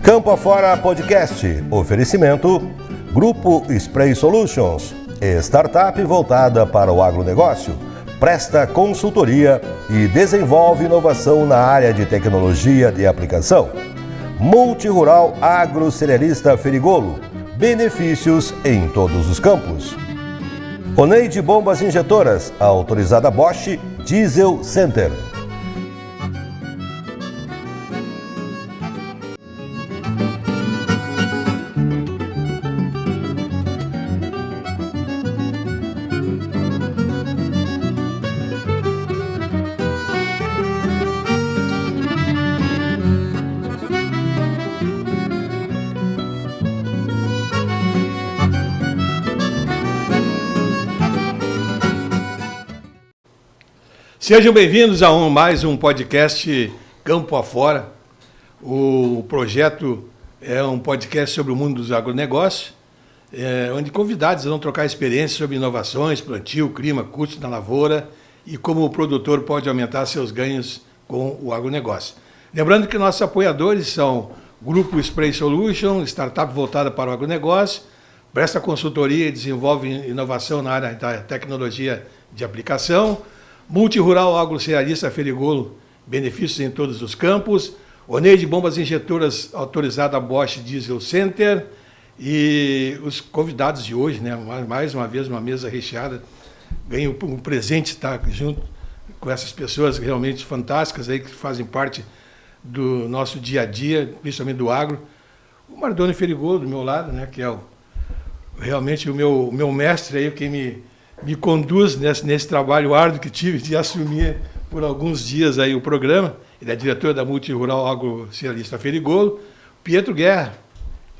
Campo Afora Podcast. Oferecimento Grupo Spray Solutions. Startup voltada para o agronegócio. Presta consultoria e desenvolve inovação na área de tecnologia de aplicação. Multirural Agrocerealista Ferigolo. Benefícios em todos os campos. Oneide Bombas Injetoras, autorizada Bosch Diesel Center. Sejam bem-vindos a mais um podcast Campo Afora. O projeto é um podcast sobre o mundo dos agronegócios, onde convidados vão trocar experiências sobre inovações, plantio, clima, custos na lavoura e como o produtor pode aumentar seus ganhos com o agronegócio. Lembrando que nossos apoiadores são Grupo Spray Solution, startup voltada para o agronegócio, presta consultoria e desenvolve inovação na área da tecnologia de aplicação, Multirural Agrocerealista Ferigolo, benefícios em todos os campos. Oneide Bombas Injetoras, autorizada Bosch Diesel Center. E os convidados de hoje, né? Mais uma vez, uma mesa recheada. Ganho um presente estar junto com essas pessoas realmente fantásticas aí, que fazem parte do nosso dia a dia, principalmente do agro. O Mardoni Ferigolo, do meu lado, né? Que é realmente o meu mestre aí, quem me conduz nesse trabalho árduo que tive de assumir por alguns dias aí o programa. Ele é diretor da Multirural Agrocerealista Ferigolo. Pietro Guerra,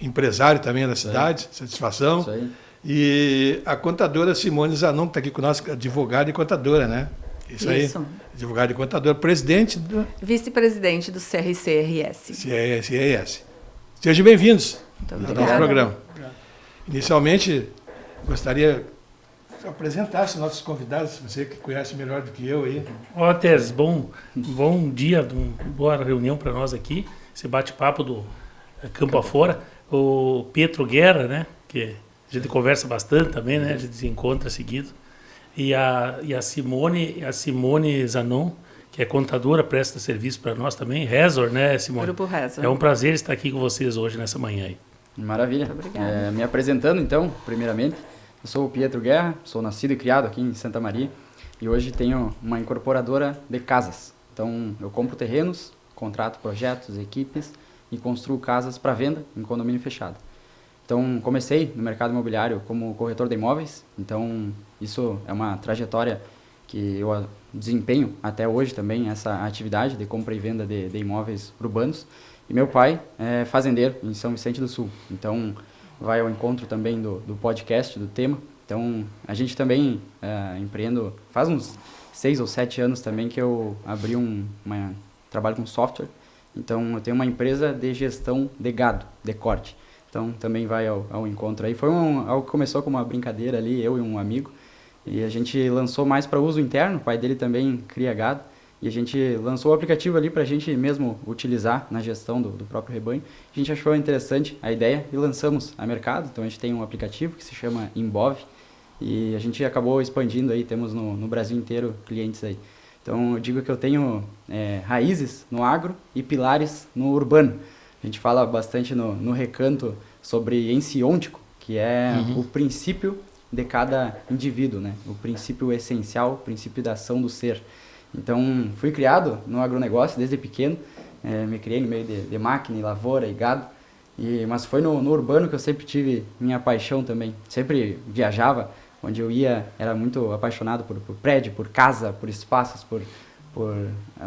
empresário também da cidade, satisfação. Isso aí. E a contadora Simone Zanon, que está aqui conosco, advogada e contadora, né? Isso aí, advogada e contadora, presidente do... Vice-presidente do CRCRS. CRS. Sejam bem-vindos ao nosso programa. Obrigada. Inicialmente, gostaria... apresentasse nossos convidados, você que conhece melhor do que eu aí. Ó, Tess, bom dia, boa reunião para nós aqui, esse bate-papo do Campo Afora. O Pietro Guerra, né, que a gente conversa bastante também, né, a gente se encontra seguido. E a Simone Zanon, que é contadora, presta serviço para nós também. Rezor, né, Simone? Grupo Rezor. É um prazer estar aqui com vocês hoje, nessa manhã aí. Maravilha. Obrigada. Me apresentando, então, primeiramente. Eu sou o Pietro Guerra, sou nascido e criado aqui em Santa Maria e hoje tenho uma incorporadora de casas. Então, eu compro terrenos, contrato projetos, equipes e construo casas para venda em condomínio fechado. Então, comecei no mercado imobiliário como corretor de imóveis, então isso é uma trajetória que eu desempenho até hoje também, essa atividade de compra e venda de imóveis urbanos. E meu pai é fazendeiro em São Vicente do Sul, então vai ao encontro também do podcast, do tema. Então, a gente também empreendo, faz uns 6 ou 7 anos também que eu abri trabalho com software. Então, eu tenho uma empresa de gestão de gado, de corte. Então, também vai ao encontro aí. Foi algo que começou como uma brincadeira ali, eu e um amigo. E a gente lançou mais para uso interno, o pai dele também cria gado. E a gente lançou o aplicativo ali para a gente mesmo utilizar na gestão do próprio rebanho. A gente achou interessante a ideia e lançamos a mercado. Então a gente tem um aplicativo que se chama Imbov e a gente acabou expandindo aí, temos no Brasil inteiro clientes aí. Então eu digo que eu tenho raízes no agro e pilares no urbano. A gente fala bastante no recanto sobre ensiôntico, que é o princípio de cada indivíduo, né? O princípio essencial, o princípio da ação do ser. Então, fui criado no agronegócio desde pequeno, me criei no meio de máquina, e lavoura e gado, mas foi no urbano que eu sempre tive minha paixão também. Sempre viajava, onde eu ia, era muito apaixonado por prédio, por casa, por espaços, por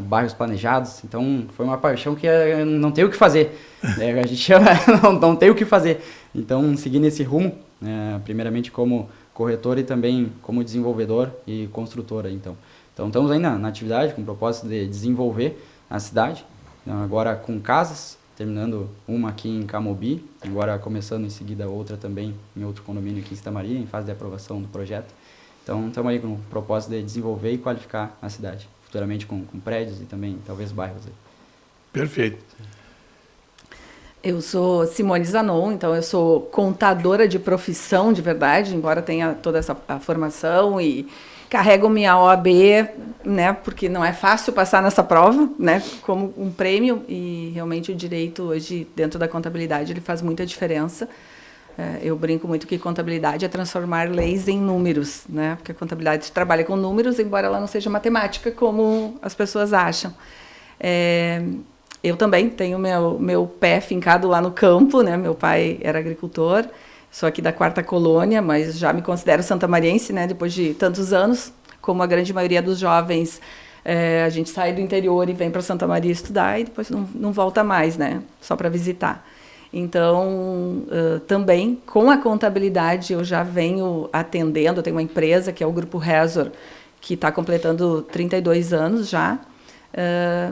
bairros planejados. Então, foi uma paixão que não tem o que fazer. A gente chama, não tem o que fazer. Então, segui nesse rumo, primeiramente como corretor e também como desenvolvedor e construtora, então. Então, estamos aí na atividade com o propósito de desenvolver a cidade, agora com casas, terminando uma aqui em Camobi, agora começando em seguida outra também em outro condomínio aqui em Santa Maria, em fase de aprovação do projeto. Então, estamos aí com o propósito de desenvolver e qualificar a cidade, futuramente com prédios e também talvez bairros aí. Perfeito. Eu sou Simone Zanon, então eu sou contadora de profissão de verdade, embora tenha toda essa a formação e carrego minha OAB, né, porque não é fácil passar nessa prova, né, como um prêmio, e realmente o direito hoje dentro da contabilidade ele faz muita diferença. Eu brinco muito que contabilidade é transformar leis em números, né, porque a contabilidade trabalha com números, embora ela não seja matemática como as pessoas acham. Eu também tenho meu pé fincado lá no campo, né? Meu pai era agricultor, sou aqui da 4ª colônia, mas já me considero santamariense, né? Depois de tantos anos, como a grande maioria dos jovens, a gente sai do interior e vem para Santa Maria estudar e depois não volta mais, né? Só para visitar. Então, também com a contabilidade eu já venho atendendo, eu tenho uma empresa que é o Grupo Resor, que está completando 32 anos já,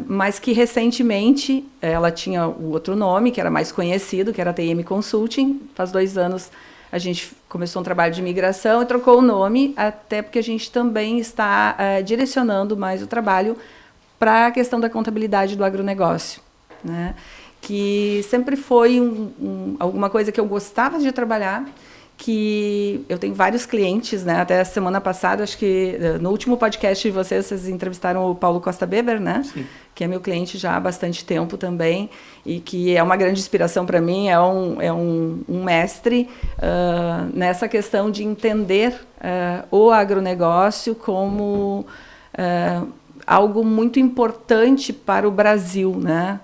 mas que recentemente ela tinha o outro nome, que era mais conhecido, que era a TM Consulting. Faz 2 anos a gente começou um trabalho de migração e trocou o nome, até porque a gente também está direcionando mais o trabalho para a questão da contabilidade do agronegócio, né? Que sempre foi alguma coisa que eu gostava de trabalhar, que eu tenho vários clientes, né? Até a semana passada, acho que no último podcast de vocês entrevistaram o Paulo Costa Beber, né? Sim. Que é meu cliente já há bastante tempo também e que é uma grande inspiração para mim, é um mestre nessa questão de entender o agronegócio como algo muito importante para o Brasil, né?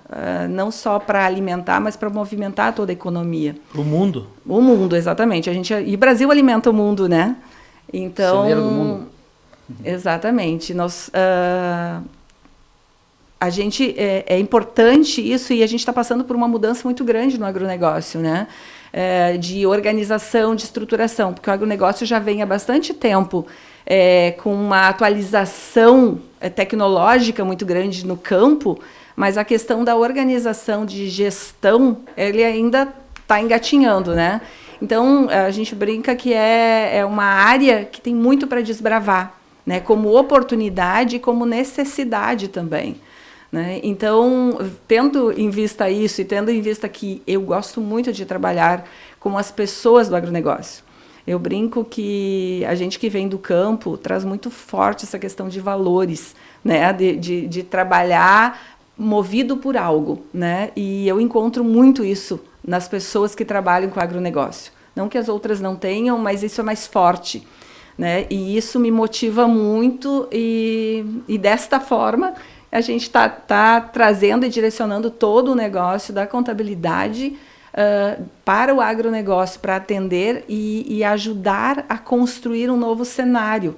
Não só para alimentar, mas para movimentar toda a economia. O mundo. O mundo, exatamente. E o Brasil alimenta o mundo, né? Então, celeiro do mundo. Exatamente. A gente é importante isso e a gente está passando por uma mudança muito grande no agronegócio, né? De organização, de estruturação, porque o agronegócio já vem há bastante tempo com uma atualização tecnológica muito grande no campo, mas a questão da organização de gestão, ele ainda está engatinhando, né? Então, a gente brinca que é uma área que tem muito para desbravar, né? Como oportunidade e como necessidade também, né? Então, tendo em vista isso e tendo em vista que eu gosto muito de trabalhar com as pessoas do agronegócio, eu brinco que a gente que vem do campo traz muito forte essa questão de valores, né? De trabalhar movido por algo, né? E eu encontro muito isso nas pessoas que trabalham com agronegócio. Não que as outras não tenham, mas isso é mais forte, né? E isso me motiva muito e desta forma a gente está trazendo e direcionando todo o negócio da contabilidade para o agronegócio, para atender e ajudar a construir um novo cenário.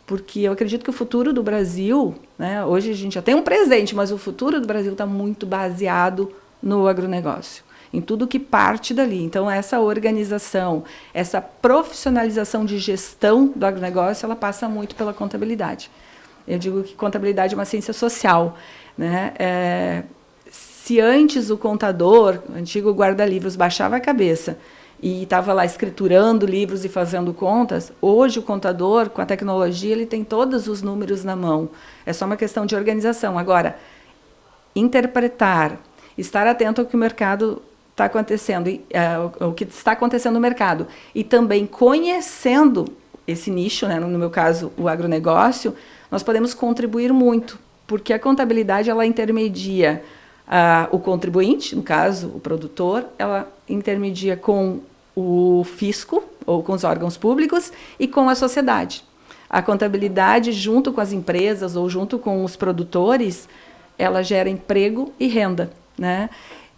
Porque eu acredito que o futuro do Brasil, né, hoje a gente já tem um presente, mas o futuro do Brasil está muito baseado no agronegócio, em tudo que parte dali. Então, essa organização, essa profissionalização de gestão do agronegócio, ela passa muito pela contabilidade. Eu digo que contabilidade é uma ciência social, né? Se antes o contador, o antigo guarda-livros, baixava a cabeça e estava lá escriturando livros e fazendo contas, hoje o contador, com a tecnologia, ele tem todos os números na mão. É só uma questão de organização. Agora, interpretar, estar atento ao que o mercado está acontecendo, o que está acontecendo no mercado, e também conhecendo esse nicho, né, no meu caso, o agronegócio, nós podemos contribuir muito, porque a contabilidade ela intermedia o contribuinte, no caso, o produtor, ela intermedia com o fisco, ou com os órgãos públicos, e com a sociedade. A contabilidade, junto com as empresas ou junto com os produtores, ela gera emprego e renda, né?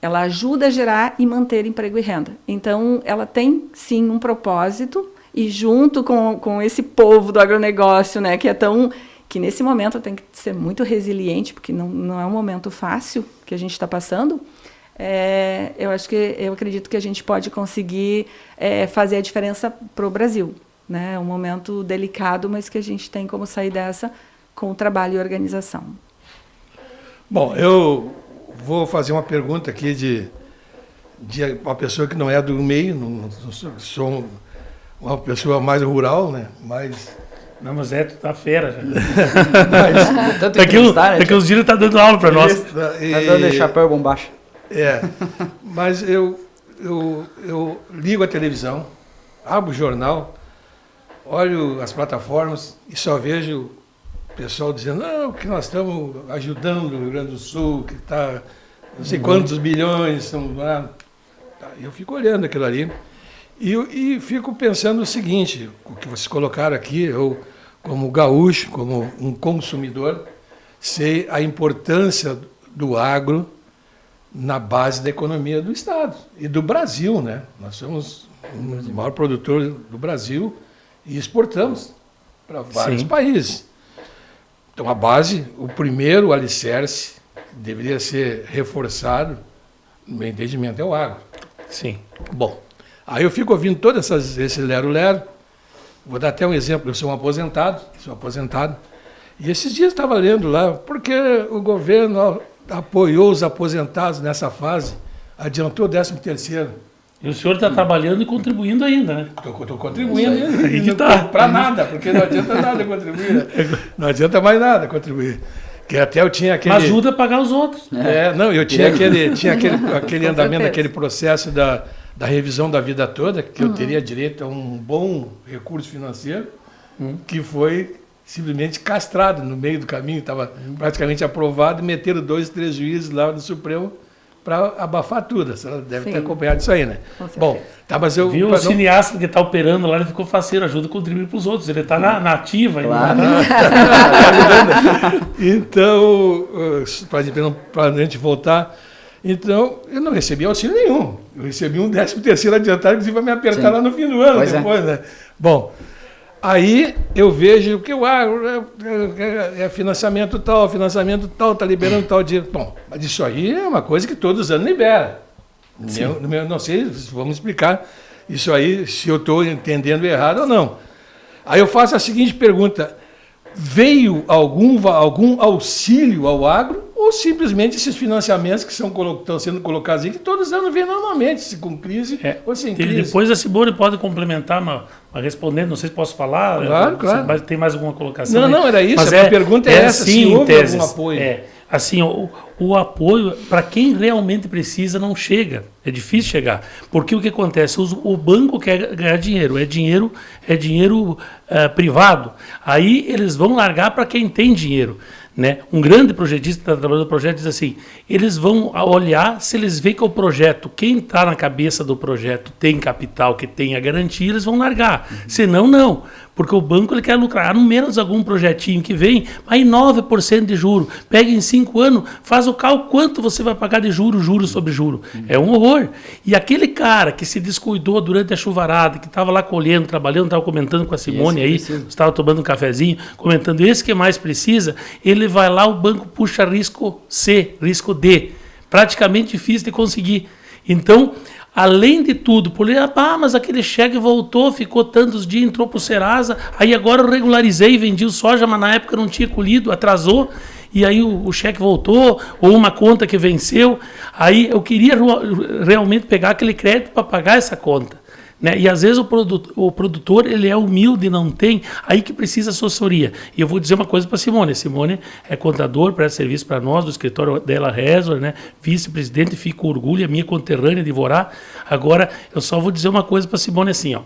Ela ajuda a gerar e manter emprego e renda. Então, ela tem, sim, um propósito, e junto com esse povo do agronegócio, né, que nesse momento tem que ser muito resiliente, porque não é um momento fácil que a gente está passando, eu acredito que a gente pode conseguir fazer a diferença para o Brasil, né? É um momento delicado, mas que a gente tem como sair dessa com o trabalho e organização. Bom, eu vou fazer uma pergunta aqui de uma pessoa que não é do meio, sou uma pessoa mais rural, né? Não, mas tu tá fera já. Tanto daqui uns dias ele tá dando aula para nós. Tá dando chapéu e bombacha. Mas eu ligo a televisão, abro o jornal, olho as plataformas e só vejo o pessoal dizendo que nós estamos ajudando o Rio Grande do Sul, que está não sei quantos bilhões estão lá. Eu fico olhando aquilo ali e fico pensando o seguinte, o que vocês colocaram aqui, eu como gaúcho, como um consumidor, sei a importância do agro na base da economia do Estado e do Brasil, né? Nós somos o maior produtor do Brasil e exportamos para vários países. Então, a base, o primeiro alicerce, deveria ser reforçado, no meu entendimento, é o agro. Sim. Bom, aí eu fico ouvindo todo esse lero-lero. Vou dar até um exemplo. Eu sou aposentado, e esses dias estava lendo lá, porque o governo apoiou os aposentados nessa fase, adiantou o 13º. E o senhor está trabalhando e contribuindo ainda, né? Estou contribuindo Aí que tá. para nada, porque não adianta nada contribuir. Né? Não adianta mais nada contribuir. Que até eu tinha aquele... Ajuda a pagar os outros. Eu tinha aquele andamento, aquele processo da revisão da vida toda, que eu teria direito a um bom recurso financeiro, que foi simplesmente castrado no meio do caminho, estava praticamente aprovado, e meteram 2, 3 juízes lá do Supremo para abafar tudo. Você deve ter acompanhado isso aí, né? Bom, tá, mas eu... Viu o cineasta que está operando lá, ele ficou faceiro, ajuda a contribuir para os outros. Ele está na ativa. Claro. Então, para a gente voltar, então, eu não recebi auxílio nenhum. Eu recebi um 13º adiantado, que vai me apertar lá no fim do ano depois, né? Bom, aí eu vejo que o agro é financiamento tal, está liberando tal dinheiro. Bom, mas isso aí é uma coisa que todos os anos libera. Eu não sei, vamos explicar isso aí, se eu estou entendendo errado ou não. Aí eu faço a seguinte pergunta: veio algum auxílio ao agro, ou simplesmente esses financiamentos que estão sendo colocados aí, que todos os anos vêm normalmente, se com crise ou sem crise? Depois a Simone pode complementar, mas respondendo, não sei se posso falar. Claro. Tem mais alguma colocação? Não, era isso. Mas a minha pergunta é essa, sim, se houve algum apoio. Assim, o apoio, para quem realmente precisa, não chega. É difícil chegar. Porque o que acontece? O banco quer ganhar dinheiro. É dinheiro privado. Aí eles vão largar para quem tem dinheiro. Né? Um grande projetista que está trabalhando no projeto diz assim, eles vão olhar se eles veem que o projeto, quem está na cabeça do projeto tem capital, que tem a garantia, eles vão largar. Senão, não. Porque o banco ele quer lucrar. No menos algum projetinho que vem, aí 9% de juro. Pega em 5 anos, faz o cálculo quanto você vai pagar de juro sobre juro. É um horror. E aquele cara que se descuidou durante a chuvarada, que estava lá colhendo, trabalhando, estava comentando com a Simone aí, estava tomando um cafezinho, comentando esse que mais precisa, ele vai lá, o banco puxa risco C, risco D. Praticamente difícil de conseguir. Então, além de tudo, mas aquele cheque voltou, ficou tantos dias, entrou para o Serasa, aí agora eu regularizei, vendi o soja, mas na época não tinha colhido, atrasou, e aí o cheque voltou, ou uma conta que venceu, aí eu queria realmente pegar aquele crédito para pagar essa conta. Né? E às vezes o produtor ele é humilde, não tem, aí que precisa assessoria. E eu vou dizer uma coisa para a Simone. Simone é contador, presta serviço para nós, do escritório dela Resor, né? Vice-presidente, fico orgulho, é minha conterrânea de Vorá. Agora, eu só vou dizer uma coisa para a Simone assim, ó.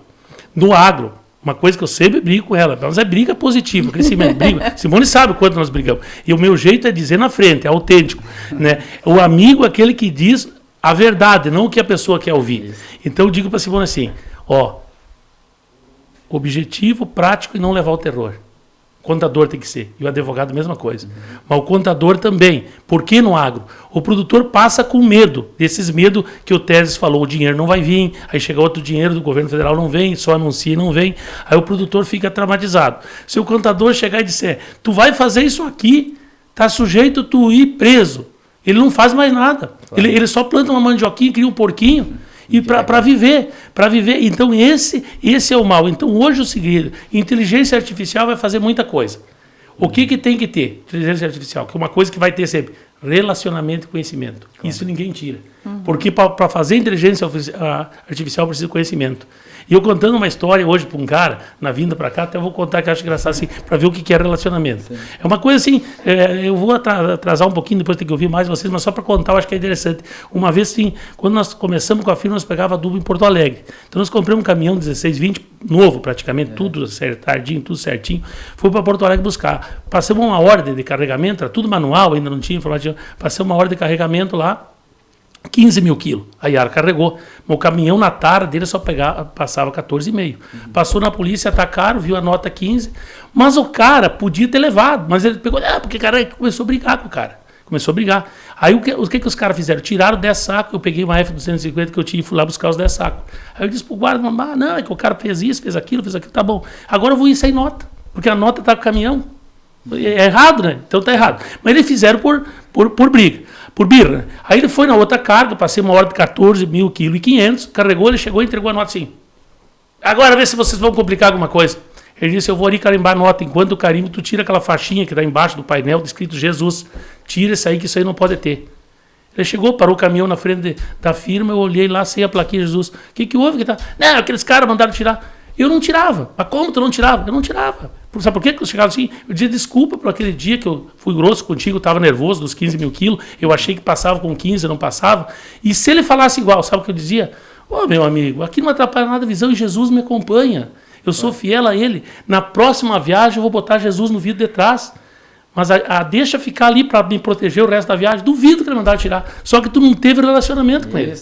No agro, uma coisa que eu sempre brigo com ela, mas é briga positiva, crescimento, briga. Simone sabe o quanto nós brigamos. E o meu jeito é dizer na frente, é autêntico. Né? O amigo é aquele que diz a verdade, não o que a pessoa quer ouvir. Isso. Então eu digo para a Simone assim, objetivo, prático e não levar ao terror. Contador tem que ser. E o advogado a mesma coisa. Mas o contador também. Por que no agro? O produtor passa com medo. Desses medos que o Teses falou, o dinheiro não vai vir, aí chega outro dinheiro do governo federal, não vem, só anuncia e não vem. Aí o produtor fica traumatizado. Se o contador chegar e disser, tu vai fazer isso aqui, tá sujeito tu ir preso. Ele não faz mais nada. Claro. Ele só planta uma mandioquinha, cria um porquinho e para viver. Então esse é o mal. Então hoje o segredo, inteligência artificial vai fazer muita coisa. O que tem que ter? Inteligência artificial, que é uma coisa que vai ter sempre, relacionamento e conhecimento. Claro. Isso ninguém tira. Porque para fazer inteligência artificial precisa de conhecimento. E eu contando uma história hoje para um cara, na vinda para cá, até vou contar que eu acho engraçado assim, para ver o que é relacionamento. Sim. É uma coisa assim, eu vou atrasar um pouquinho, depois ter que ouvir mais vocês, mas só para contar, eu acho que é interessante. Uma vez, assim, quando nós começamos com a firma, nós pegava adubo em Porto Alegre. Então nós compramos um caminhão 1620, novo praticamente, tudo acertadinho, tudo certinho. Fui para Porto Alegre buscar. Passamos uma ordem de carregamento, era tudo manual, ainda não tinha informativo. Passei uma ordem de carregamento lá, 15 mil quilos. A Yara carregou. O caminhão na tara dele só passava 14,5. Passou na polícia, atacaram, viu a nota 15. Mas o cara podia ter levado. Mas ele pegou, porque o cara começou a brigar com o cara. Começou a brigar. Aí o que os caras fizeram? Tiraram 10 sacos. Eu peguei uma F250 que eu tinha e fui lá buscar os 10 sacos. Aí eu disse pro guarda, não, é que o cara fez isso, fez aquilo, tá bom. Agora eu vou ir sem nota. Porque a nota tá com o caminhão. É errado, né? Então tá errado. Mas eles fizeram por briga. Por birra. Aí ele foi na outra carga, passei uma hora de 14.500 kg, carregou, ele chegou e entregou a nota assim. Agora vê se vocês vão complicar alguma coisa. Ele disse, eu vou ali carimbar a nota. Enquanto o carimbo, tu tira aquela faixinha que está embaixo do painel, escrito Jesus. Tira isso aí, que isso aí não pode ter. Ele chegou, parou o caminhão na frente da firma, eu olhei lá, sem a plaquinha Jesus. O que houve? Não, aqueles caras mandaram tirar. Eu não tirava. Mas como tu não tirava? Eu não tirava. Sabe por que eu chegava assim? Eu dizia desculpa por aquele dia que eu fui grosso contigo, eu estava nervoso dos 15 mil quilos, eu achei que passava com 15, não passava. E se ele falasse igual, sabe o que eu dizia? Meu amigo, aqui não atrapalha nada a visão e Jesus me acompanha. Eu sou fiel a Ele. Na próxima viagem eu vou botar Jesus no vidro de trás. Mas deixa ficar ali para me proteger o resto da viagem. Duvido que ele mandar tirar. Só que tu não teve relacionamento com ele.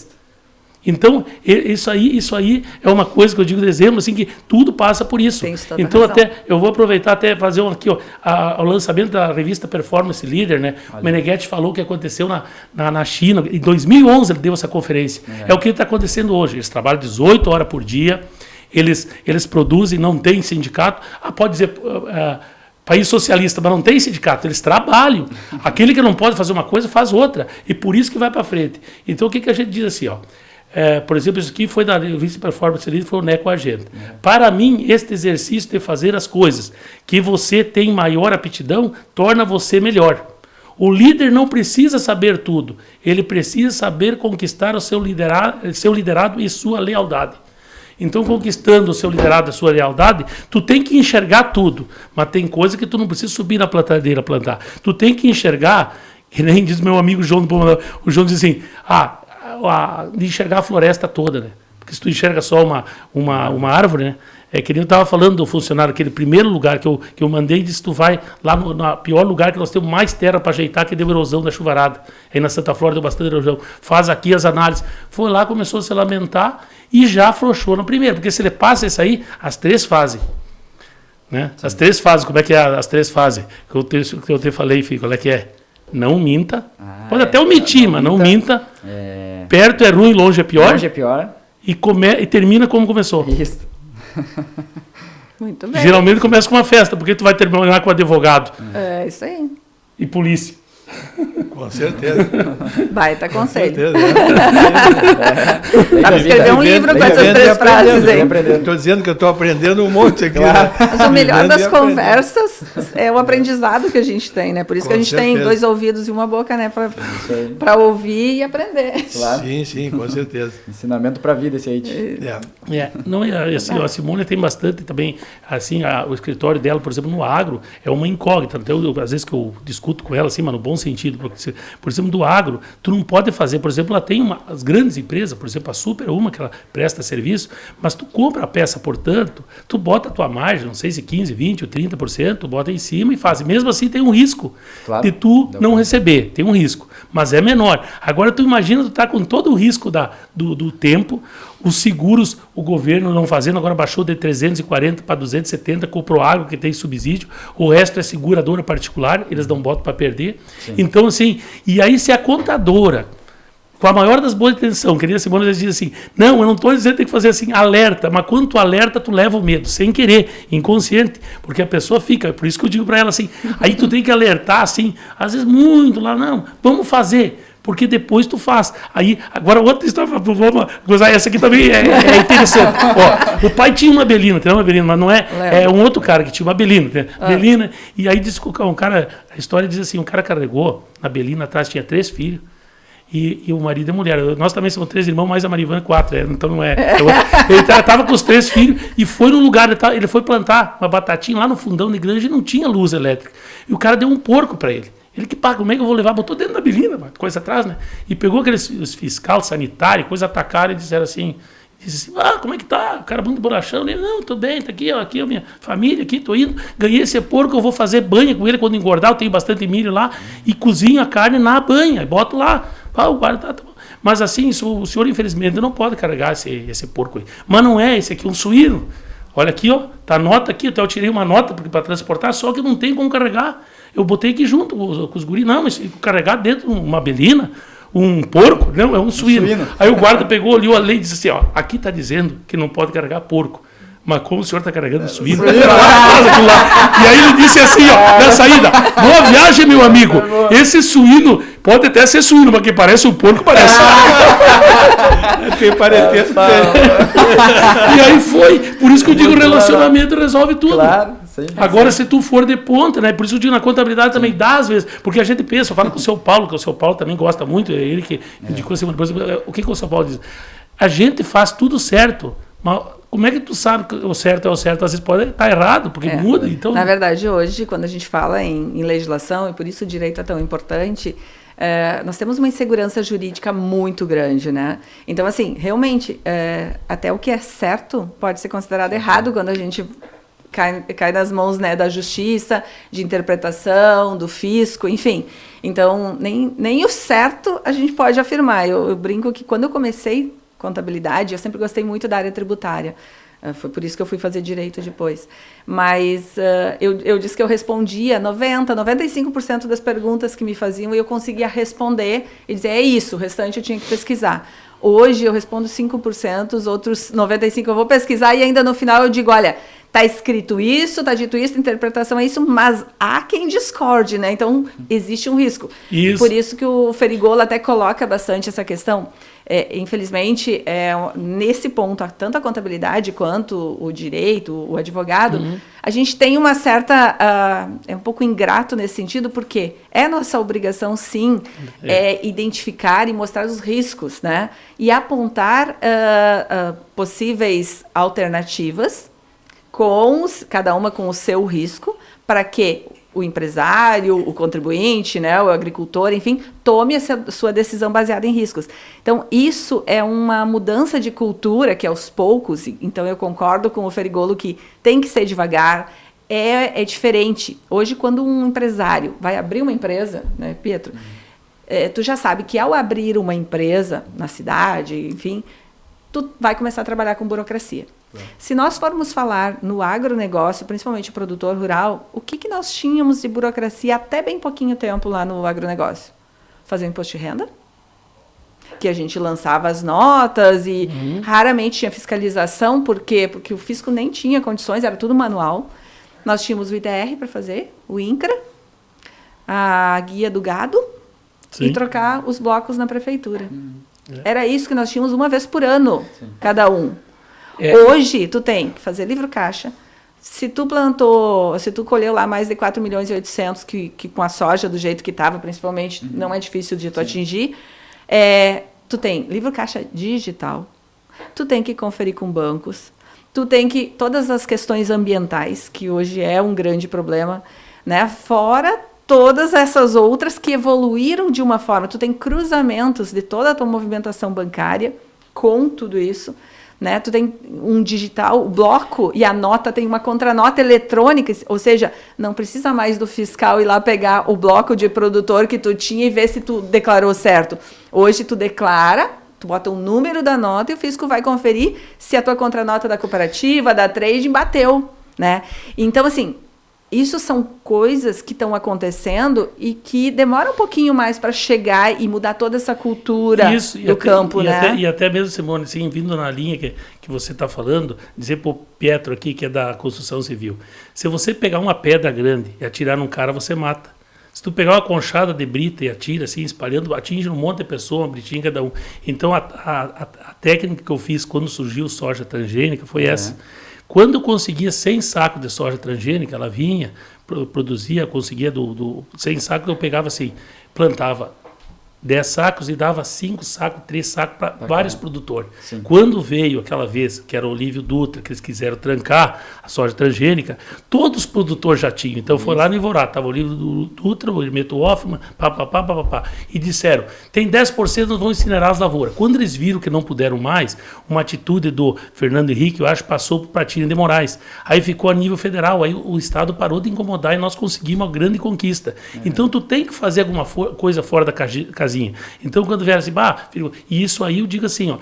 Então, isso aí é uma coisa que eu digo de exemplo, assim, que tudo passa por isso. Então, razão. Até eu vou aproveitar até fazer aqui, o lançamento da revista Performance Leader, né? Olha. O Meneghetti falou o que aconteceu na China. Em 2011 ele deu essa conferência. É o que está acontecendo hoje. Eles trabalham 18 horas por dia, eles produzem, não tem sindicato. Pode dizer... país socialista, mas não tem sindicato, eles trabalham. Aquele que não pode fazer uma coisa, faz outra. E por isso que vai para frente. Então, o que a gente diz assim, ó? Por exemplo, isso aqui foi da Vice Performance Leader, foi o Neco Agenda. Para mim, este exercício de fazer as coisas que você tem maior aptidão, torna você melhor. O líder não precisa saber tudo, ele precisa saber conquistar o seu liderado e sua lealdade. Então, conquistando o seu liderado e a sua lealdade, tu tem que enxergar tudo, mas tem coisa que tu não precisa subir na plantadeira plantar. Tu tem que enxergar, que nem diz meu amigo João, o João diz assim, de enxergar a floresta toda, né? Porque se tu enxerga só uma árvore, né? É que nem eu estava falando do funcionário, aquele primeiro lugar que eu mandei, disse, tu vai lá no pior lugar que nós temos mais terra para ajeitar, que deu erosão da chuvarada. Aí na Santa Flora deu bastante erosão. Faz aqui as análises. Foi lá, começou a se lamentar e já afrouxou no primeiro. Porque se ele passa isso aí, as 3 fases. Né? As 3 fases, como é que é as 3 fases? Que eu te falei, filho, qual é que é? Não minta. Pode até omitir, mas não minta. Perto é ruim, longe é pior. Longe é pior. E termina como começou. Isso. Muito bem. Geralmente começa com uma festa, porque tu vai terminar com advogado. É isso aí. E polícia. Com certeza. Baita conselho. Com certeza. Dá para escrever um livro com essas 3 frases aí. Estou dizendo que eu estou aprendendo um monte aqui. Claro. Mas o melhor das conversas é o aprendizado que a gente tem, né? Por isso que a gente tem 2 ouvidos e uma boca, né? Para ouvir e aprender. Claro. Sim, com certeza. Ensinamento para a vida esse aí. Assim, a Simone tem bastante também, assim, o escritório dela, por exemplo, no agro, é uma incógnita. Até às vezes que eu discuto com ela, assim, mas no bom sentido, porque, por exemplo, do agro, tu não pode fazer, por exemplo, ela tem as grandes empresas, por exemplo, a Super, que ela presta serviço, mas tu compra a peça, portanto, tu bota a tua margem, não sei se 15, 20 ou 30%, tu bota em cima e faz. E mesmo assim tem um risco de tu não receber, tem um risco, mas é menor. Agora tu imagina, tu tá com todo o risco do tempo, os seguros, o governo não fazendo, agora baixou de 340 para 270, comprou agro que tem subsídio, o resto é seguradora particular, eles não botam para perder. Sim. Então, assim, e aí se a contadora, com a maior das boas intenções, querida Simone, eles dizem assim, não, eu não estou dizendo que tem que fazer assim, alerta, mas quando tu alerta, tu leva o medo, sem querer, inconsciente, porque a pessoa fica, por isso que eu digo para ela assim, aí tu tem que alertar, assim, às vezes muito, lá, não, vamos fazer, porque depois tu faz. Aí, agora outra história, vamos gozar, essa aqui também é interessante. Ó, o pai tinha uma Belina, tem uma Belina, mas não é um outro cara que tinha uma Belina. Belina, e aí diz que um cara, a história diz assim, um cara carregou na Belina atrás, tinha 3 filhos, e o marido é mulher. Nós também somos 3 irmãos, mais a Marivan 4, então não é. Ele estava com os 3 filhos e foi no lugar, ele foi plantar uma batatinha lá no fundão de granja e não tinha luz elétrica. E o cara deu um porco para ele. Ele que paga, como é que eu vou levar? Botou dentro da belina, coisa atrás, né? E pegou aqueles fiscal sanitário, coisa, atacaram e disseram assim, como é que tá? O cara muito borrachão. Ele, não, tô bem, tá aqui, ó, aqui a minha família, aqui, tô indo. Ganhei esse porco, eu vou fazer banha com ele quando engordar, eu tenho bastante milho lá, e cozinho a carne na banha, boto lá. O guarda tá bom. Mas assim, o senhor, infelizmente, não pode carregar esse porco aí. Mas não é, esse aqui é um suíno. Olha aqui, ó, tá a nota aqui, até eu tirei uma nota para transportar, só que não tem como carregar. Eu botei aqui junto com os guris, não, mas carregar dentro uma belina, um porco, não, é um suíno. Aí o guarda pegou, olhou a lei e disse assim, ó, aqui está dizendo que não pode carregar porco. Mas como o senhor está carregando suíno? E aí ele disse assim, ó, na saída, boa viagem, meu amigo. Esse suíno pode até ser suíno, mas que parece um porco, parece. Tem parentesco. E aí foi. Por isso que eu digo, relacionamento resolve tudo. Claro. Sim, agora, se tu for de ponta, né? Por isso eu digo, na contabilidade também dá às vezes, porque a gente pensa, eu falo com o seu Paulo, que o seu Paulo também gosta muito, é ele que indicou assim, o que o seu Paulo diz? A gente faz tudo certo, mas como é que tu sabe que o certo é o certo? Às vezes pode estar errado, porque muda. Então... Na verdade, hoje, quando a gente fala em legislação, e por isso o direito é tão importante, nós temos uma insegurança jurídica muito grande, né? Então, assim, realmente, até o que é certo pode ser considerado errado quando a gente cai nas mãos, né, da justiça, de interpretação, do fisco, enfim. Então, nem o certo a gente pode afirmar. Eu brinco que quando eu comecei contabilidade, eu sempre gostei muito da área tributária. Foi por isso que eu fui fazer direito depois. Mas eu disse que eu respondia 95% das perguntas que me faziam e eu conseguia responder e dizer, é isso, o restante eu tinha que pesquisar. Hoje eu respondo 5%, os outros 95% eu vou pesquisar e ainda no final eu digo, olha, está escrito isso, está dito isso, a interpretação é isso, mas há quem discorde, né? Então, existe um risco. Isso. Por isso que o Ferigolo até coloca bastante essa questão. Infelizmente, nesse ponto, tanto a contabilidade quanto o direito, o advogado, a gente tem uma certa... é um pouco ingrato nesse sentido, porque é nossa obrigação, sim, identificar e mostrar os riscos, né? E apontar possíveis alternativas, cada uma com o seu risco, para que o empresário, o contribuinte, né, o agricultor, enfim, tome essa sua decisão baseada em riscos. Então, isso é uma mudança de cultura que aos poucos, então eu concordo com o Ferigolo que tem que ser devagar, é diferente. Hoje, quando um empresário vai abrir uma empresa, né, Pietro, tu já sabe que ao abrir uma empresa na cidade, enfim, tu vai começar a trabalhar com burocracia. Se nós formos falar no agronegócio, principalmente o produtor rural, o que nós tínhamos de burocracia até bem pouquinho tempo lá no agronegócio? Fazer o imposto de renda, que a gente lançava as notas e raramente tinha fiscalização. Por quê? Porque o fisco nem tinha condições, era tudo manual. Nós tínhamos o IDR para fazer, o INCRA, a guia do gado e trocar os blocos na prefeitura. Era isso que nós tínhamos uma vez por ano, cada um. Hoje, tu tem que fazer livro caixa. Se tu colheu lá mais de 4 milhões e 800, que com a soja do jeito que estava, principalmente, não é difícil de tu atingir, tu tem livro caixa digital, tu tem que conferir com bancos, tu tem que... Todas as questões ambientais, que hoje é um grande problema, né? Fora todas essas outras que evoluíram de uma forma. Tu tem cruzamentos de toda a tua movimentação bancária com tudo isso, né? Tu tem um digital, o bloco e a nota tem uma contranota eletrônica, ou seja, não precisa mais do fiscal ir lá pegar o bloco de produtor que tu tinha e ver se tu declarou certo. Hoje tu declara, tu bota o número da nota e o fisco vai conferir se a tua contranota da cooperativa, da trading bateu, né? Então, assim, isso são coisas que estão acontecendo e que demoram um pouquinho mais para chegar e mudar toda essa cultura do campo, né? E até mesmo, Simone, assim, vindo na linha que você está falando, dizer para o Pietro aqui, que é da construção civil, se você pegar uma pedra grande e atirar num cara, você mata. Se tu pegar uma conchada de brita e atira, assim, espalhando, atinge um monte de pessoa, uma britinha cada um. Então, a técnica que eu fiz quando surgiu soja transgênica foi essa. Quando eu conseguia 100 sacos de soja transgênica, ela vinha, produzia, conseguia 100 sacos, eu pegava assim, plantava 10 sacos e dava 5 sacos, 3 sacos para vários produtores. Sim. Quando veio aquela vez, que era o Olívio Dutra, que eles quiseram trancar a soja transgênica, todos os produtores já tinham. Então foi lá no Ivorá, estava o Olívio Dutra, o Hermeto Hoffmann, e disseram, tem 10% nós vamos incinerar as lavouras. Quando eles viram que não puderam mais, uma atitude do Fernando Henrique, eu acho, passou para o Pratinha de Moraes. Aí ficou a nível federal, aí o Estado parou de incomodar e nós conseguimos uma grande conquista. Então tu tem que fazer alguma coisa fora da casinha. Então, quando vier assim, filho, e isso aí eu digo assim, ó,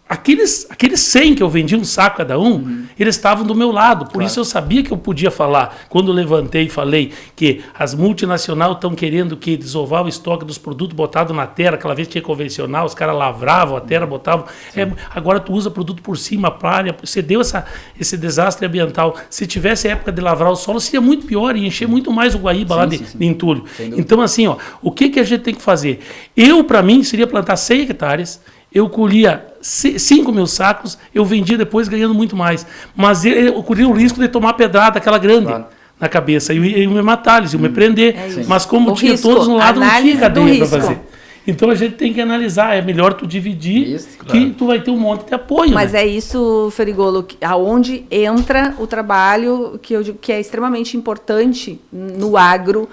aqueles 100 que eu vendi um saco cada um, eles estavam do meu lado. Por isso eu sabia que eu podia falar. Quando eu levantei e falei que as multinacionais estão querendo que desovar o estoque dos produtos botados na terra, aquela vez tinha convencional, os caras lavravam a terra, botavam. Agora tu usa produto por cima, a praia, você deu esse desastre ambiental. Se tivesse a época de lavrar o solo, seria muito pior e encher muito mais o Guaíba lá de entulho. Então, assim, ó, o que a gente tem que fazer? Para mim, seria plantar 100 hectares, eu colhia 5 mil sacos, eu vendia depois ganhando muito mais. Mas eu corria o risco de tomar pedrada, aquela grande, na cabeça. E me matar, eles iam me prender. Mas como tinha risco, todos no lado, não tinha cadeia para fazer. Então a gente tem que analisar, é melhor tu dividir, que tu vai ter um monte de apoio. Mas é isso, Ferigolo, aonde entra o trabalho que eu digo que é extremamente importante no agro,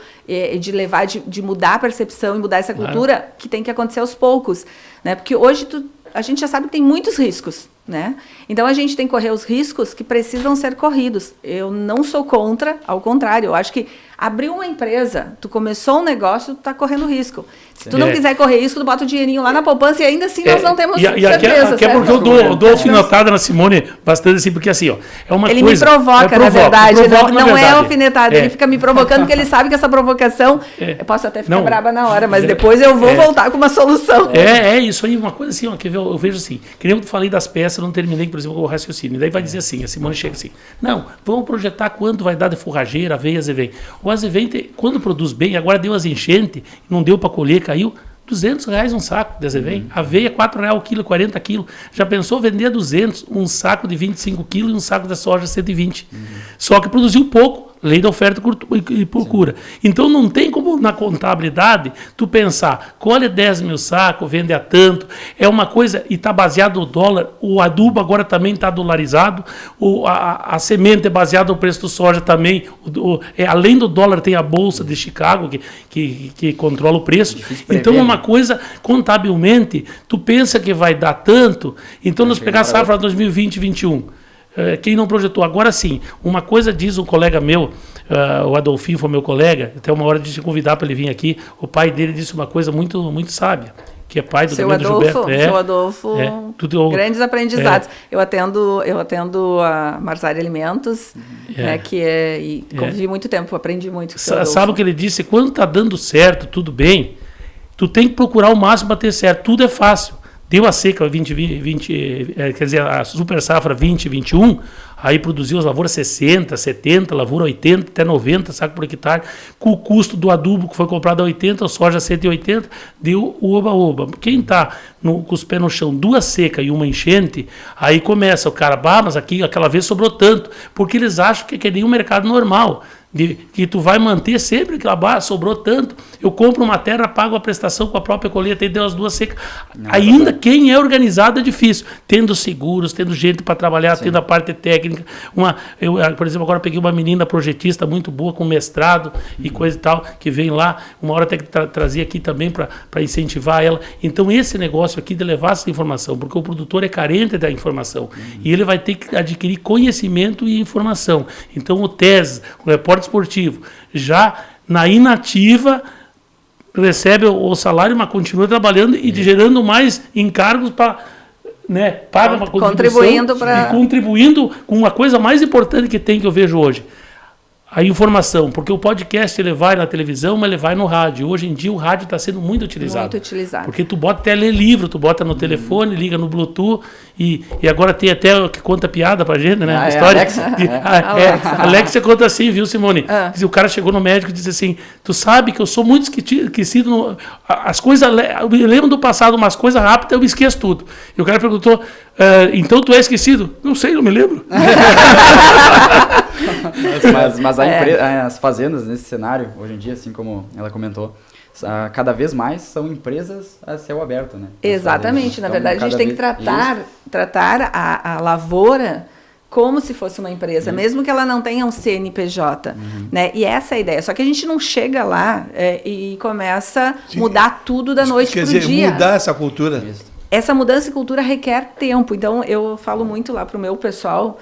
de levar, de mudar a percepção e mudar essa cultura, que tem que acontecer aos poucos, né? Porque hoje a gente já sabe que tem muitos riscos, né? Então a gente tem que correr os riscos que precisam ser corridos. Eu não sou contra, ao contrário, eu acho que abriu uma empresa, tu começou um negócio, tu tá correndo risco. Se tu não quiser correr risco, tu bota o dinheirinho lá na poupança e ainda assim nós não temos certeza. Aqui é porque eu dou alfinetada na Simone bastante assim, porque assim, ó, é uma ele coisa... Ele me provoca, na verdade, não é alfinetada, ele fica me provocando porque ele sabe que essa provocação, eu posso até ficar braba na hora, mas depois eu vou voltar com uma solução. É isso aí, uma coisa assim, ó, que eu vejo assim, que nem eu falei das peças, eu não terminei, por exemplo, o raciocínio, daí vai dizer assim, a Simone chega assim, não, vamos projetar quanto vai dar de forrageira, aveia, azevém. O azevém, quando produz bem, agora deu as enchentes, não deu para colher, caiu, R$200 um saco de azevém. Aveia, R$4 o quilo, 40 quilos. Já pensou vender a 200 um saco de 25 quilos e um saco de soja 120? Só que produziu pouco. Lei da oferta e procura. Então não tem como na contabilidade tu pensar, colhe 10 mil sacos, vende a tanto, é uma coisa, e está baseado no dólar, o adubo agora também está dolarizado, a semente é baseada no preço do soja também, além do dólar tem a Bolsa de Chicago que controla o preço, então é uma coisa, contabilmente, tu pensa que vai dar tanto, então nós pegar a safra 2020-21, quem não projetou, agora sim, uma coisa diz um colega meu, o Adolfinho foi meu colega, até uma hora de te convidar para ele vir aqui, o pai dele disse uma coisa muito, muito sábia, que é pai do Gilberto. Seu Adolfo, grandes aprendizados. Eu atendo a Marsária Alimentos, e convivi muito tempo, aprendi muito com o seu Adolfo. Sabe o que ele disse? Quando está dando certo, tudo bem, tu tem que procurar o máximo para ter certo, tudo é fácil. Deu a seca 2020, quer dizer, a super safra 2021, aí produziu as lavouras 60, 70, lavoura 80, até 90 sacos por hectare, com o custo do adubo que foi comprado a 80, a soja 180, deu o oba-oba. Quem está com os pés no chão, 2 secas e uma enchente, aí começa o cara, mas aqui aquela vez sobrou tanto, porque eles acham que é nem um mercado normal. Que tu vai manter sempre que sobrou tanto, eu compro uma terra, pago a prestação com a própria colheita e deu as 2 secas. Ainda quem é organizado é difícil, tendo seguros, tendo gente para trabalhar, tendo a parte técnica. Eu, por exemplo, agora peguei uma menina projetista muito boa, com mestrado e coisa e tal, que vem lá, uma hora até que trazer aqui também para incentivar ela. Então esse negócio aqui de levar essa informação, porque o produtor é carente da informação, e ele vai ter que adquirir conhecimento e informação. Então o TES, o repórter esportivo, já na inativa recebe o salário, mas continua trabalhando e gerando mais encargos para, paga uma contribuição contribuindo com uma coisa mais importante que eu vejo hoje, a informação, porque o podcast ele vai na televisão, mas ele vai no rádio. Hoje em dia o rádio está sendo muito utilizado. Muito utilizado. Porque tu bota até ler livro, tu bota no telefone, liga no Bluetooth, e agora tem até o que conta piada pra gente, né? A história. Alexia conta assim, viu, Simone? O cara chegou no médico e disse assim, tu sabe que eu sou muito esquecido, as coisas, eu me lembro do passado, umas coisas rápidas, eu me esqueço tudo. E o cara perguntou, então tu é esquecido? Não sei, não me lembro. Mas as fazendas nesse cenário, hoje em dia, assim como ela comentou, cada vez mais são empresas a céu aberto, né? Exatamente. Na verdade, a gente tem que tratar a lavoura como se fosse uma empresa, mesmo que ela não tenha um CNPJ, né? E essa é a ideia. Só que a gente não chega lá e começa a mudar tudo da noite para o dia. Quer dizer, mudar essa cultura. Essa mudança de cultura requer tempo. Então, eu falo muito lá para o meu pessoal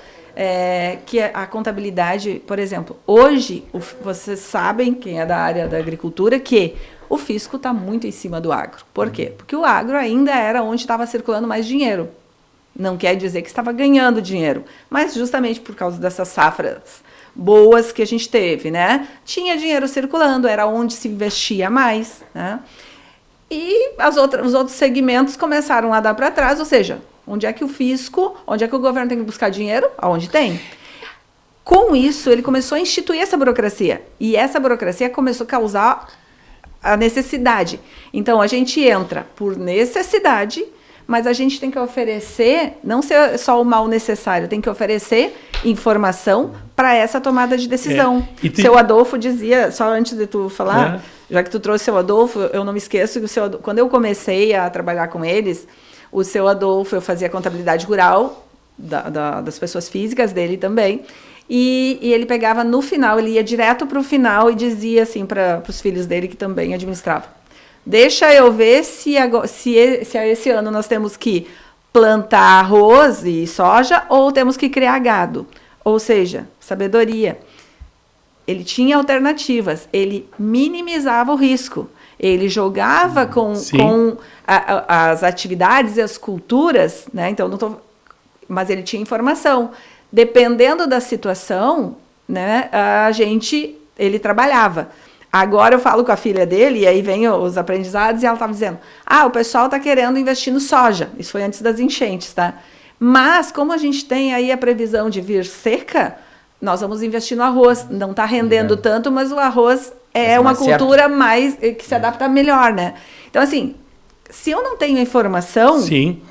que a contabilidade, por exemplo, hoje, vocês sabem, quem é da área da agricultura, que o fisco está muito em cima do agro. Por quê? Porque o agro ainda era onde estava circulando mais dinheiro. Não quer dizer que estava ganhando dinheiro, mas justamente por causa dessas safras boas que a gente teve, né? Tinha dinheiro circulando, era onde se investia mais, né? E os outros segmentos começaram a dar para trás, ou seja, onde é que o fisco, onde é que o governo tem que buscar dinheiro? Aonde tem. Com isso, ele começou a instituir essa burocracia, e essa burocracia começou a causar a necessidade. Então, a gente entra por necessidade, mas a gente tem que oferecer, não ser só o mal necessário, tem que oferecer informação para essa tomada de decisão. Seu Adolfo dizia, só antes de tu falar, já que tu trouxe o seu Adolfo, eu não me esqueço que quando eu comecei a trabalhar com eles, o seu Adolfo, eu fazia contabilidade rural das pessoas físicas dele também, e ele pegava no final, ele ia direto para o final e dizia assim para os filhos dele que também administravam: deixa eu ver se esse ano nós temos que plantar arroz e soja ou temos que criar gado. Ou seja, sabedoria. Ele tinha alternativas, ele minimizava o risco, ele jogava com as atividades e as culturas, né? Então, mas ele tinha informação. Dependendo da situação, né, ele trabalhava. Agora eu falo com a filha dele, e aí vem os aprendizados, e ela estava dizendo: o pessoal está querendo investir no soja. Isso foi antes das enchentes, tá? Mas, como a gente tem aí a previsão de vir seca, nós vamos investir no arroz. Não está rendendo tanto, mas o arroz é uma cultura mais que se adapta melhor, né? Então, assim, se eu não tenho informação... Sim.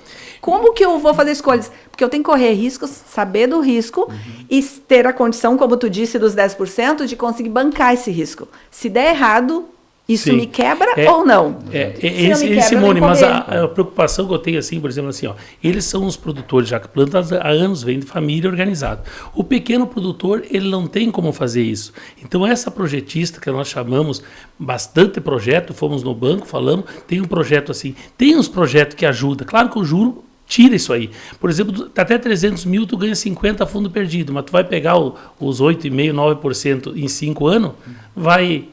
Como que eu vou fazer escolhas? Porque eu tenho que correr riscos, saber do risco e ter a condição, como tu disse, dos 10%, de conseguir bancar esse risco. Se der errado, isso me quebra ou não? Simone, mas a preocupação que eu tenho, assim, por exemplo, assim, eles são os produtores, já que plantam há anos, vêm de família organizada. O pequeno produtor, ele não tem como fazer isso. Então, essa projetista, que nós chamamos bastante projeto, fomos no banco, falamos, tem um projeto assim, tem uns projetos que ajudam. Claro que o juro tira isso aí. Por exemplo, até 300 mil tu ganha 50 fundo perdido, mas tu vai pegar os 8,5%, 9% em 5 anos,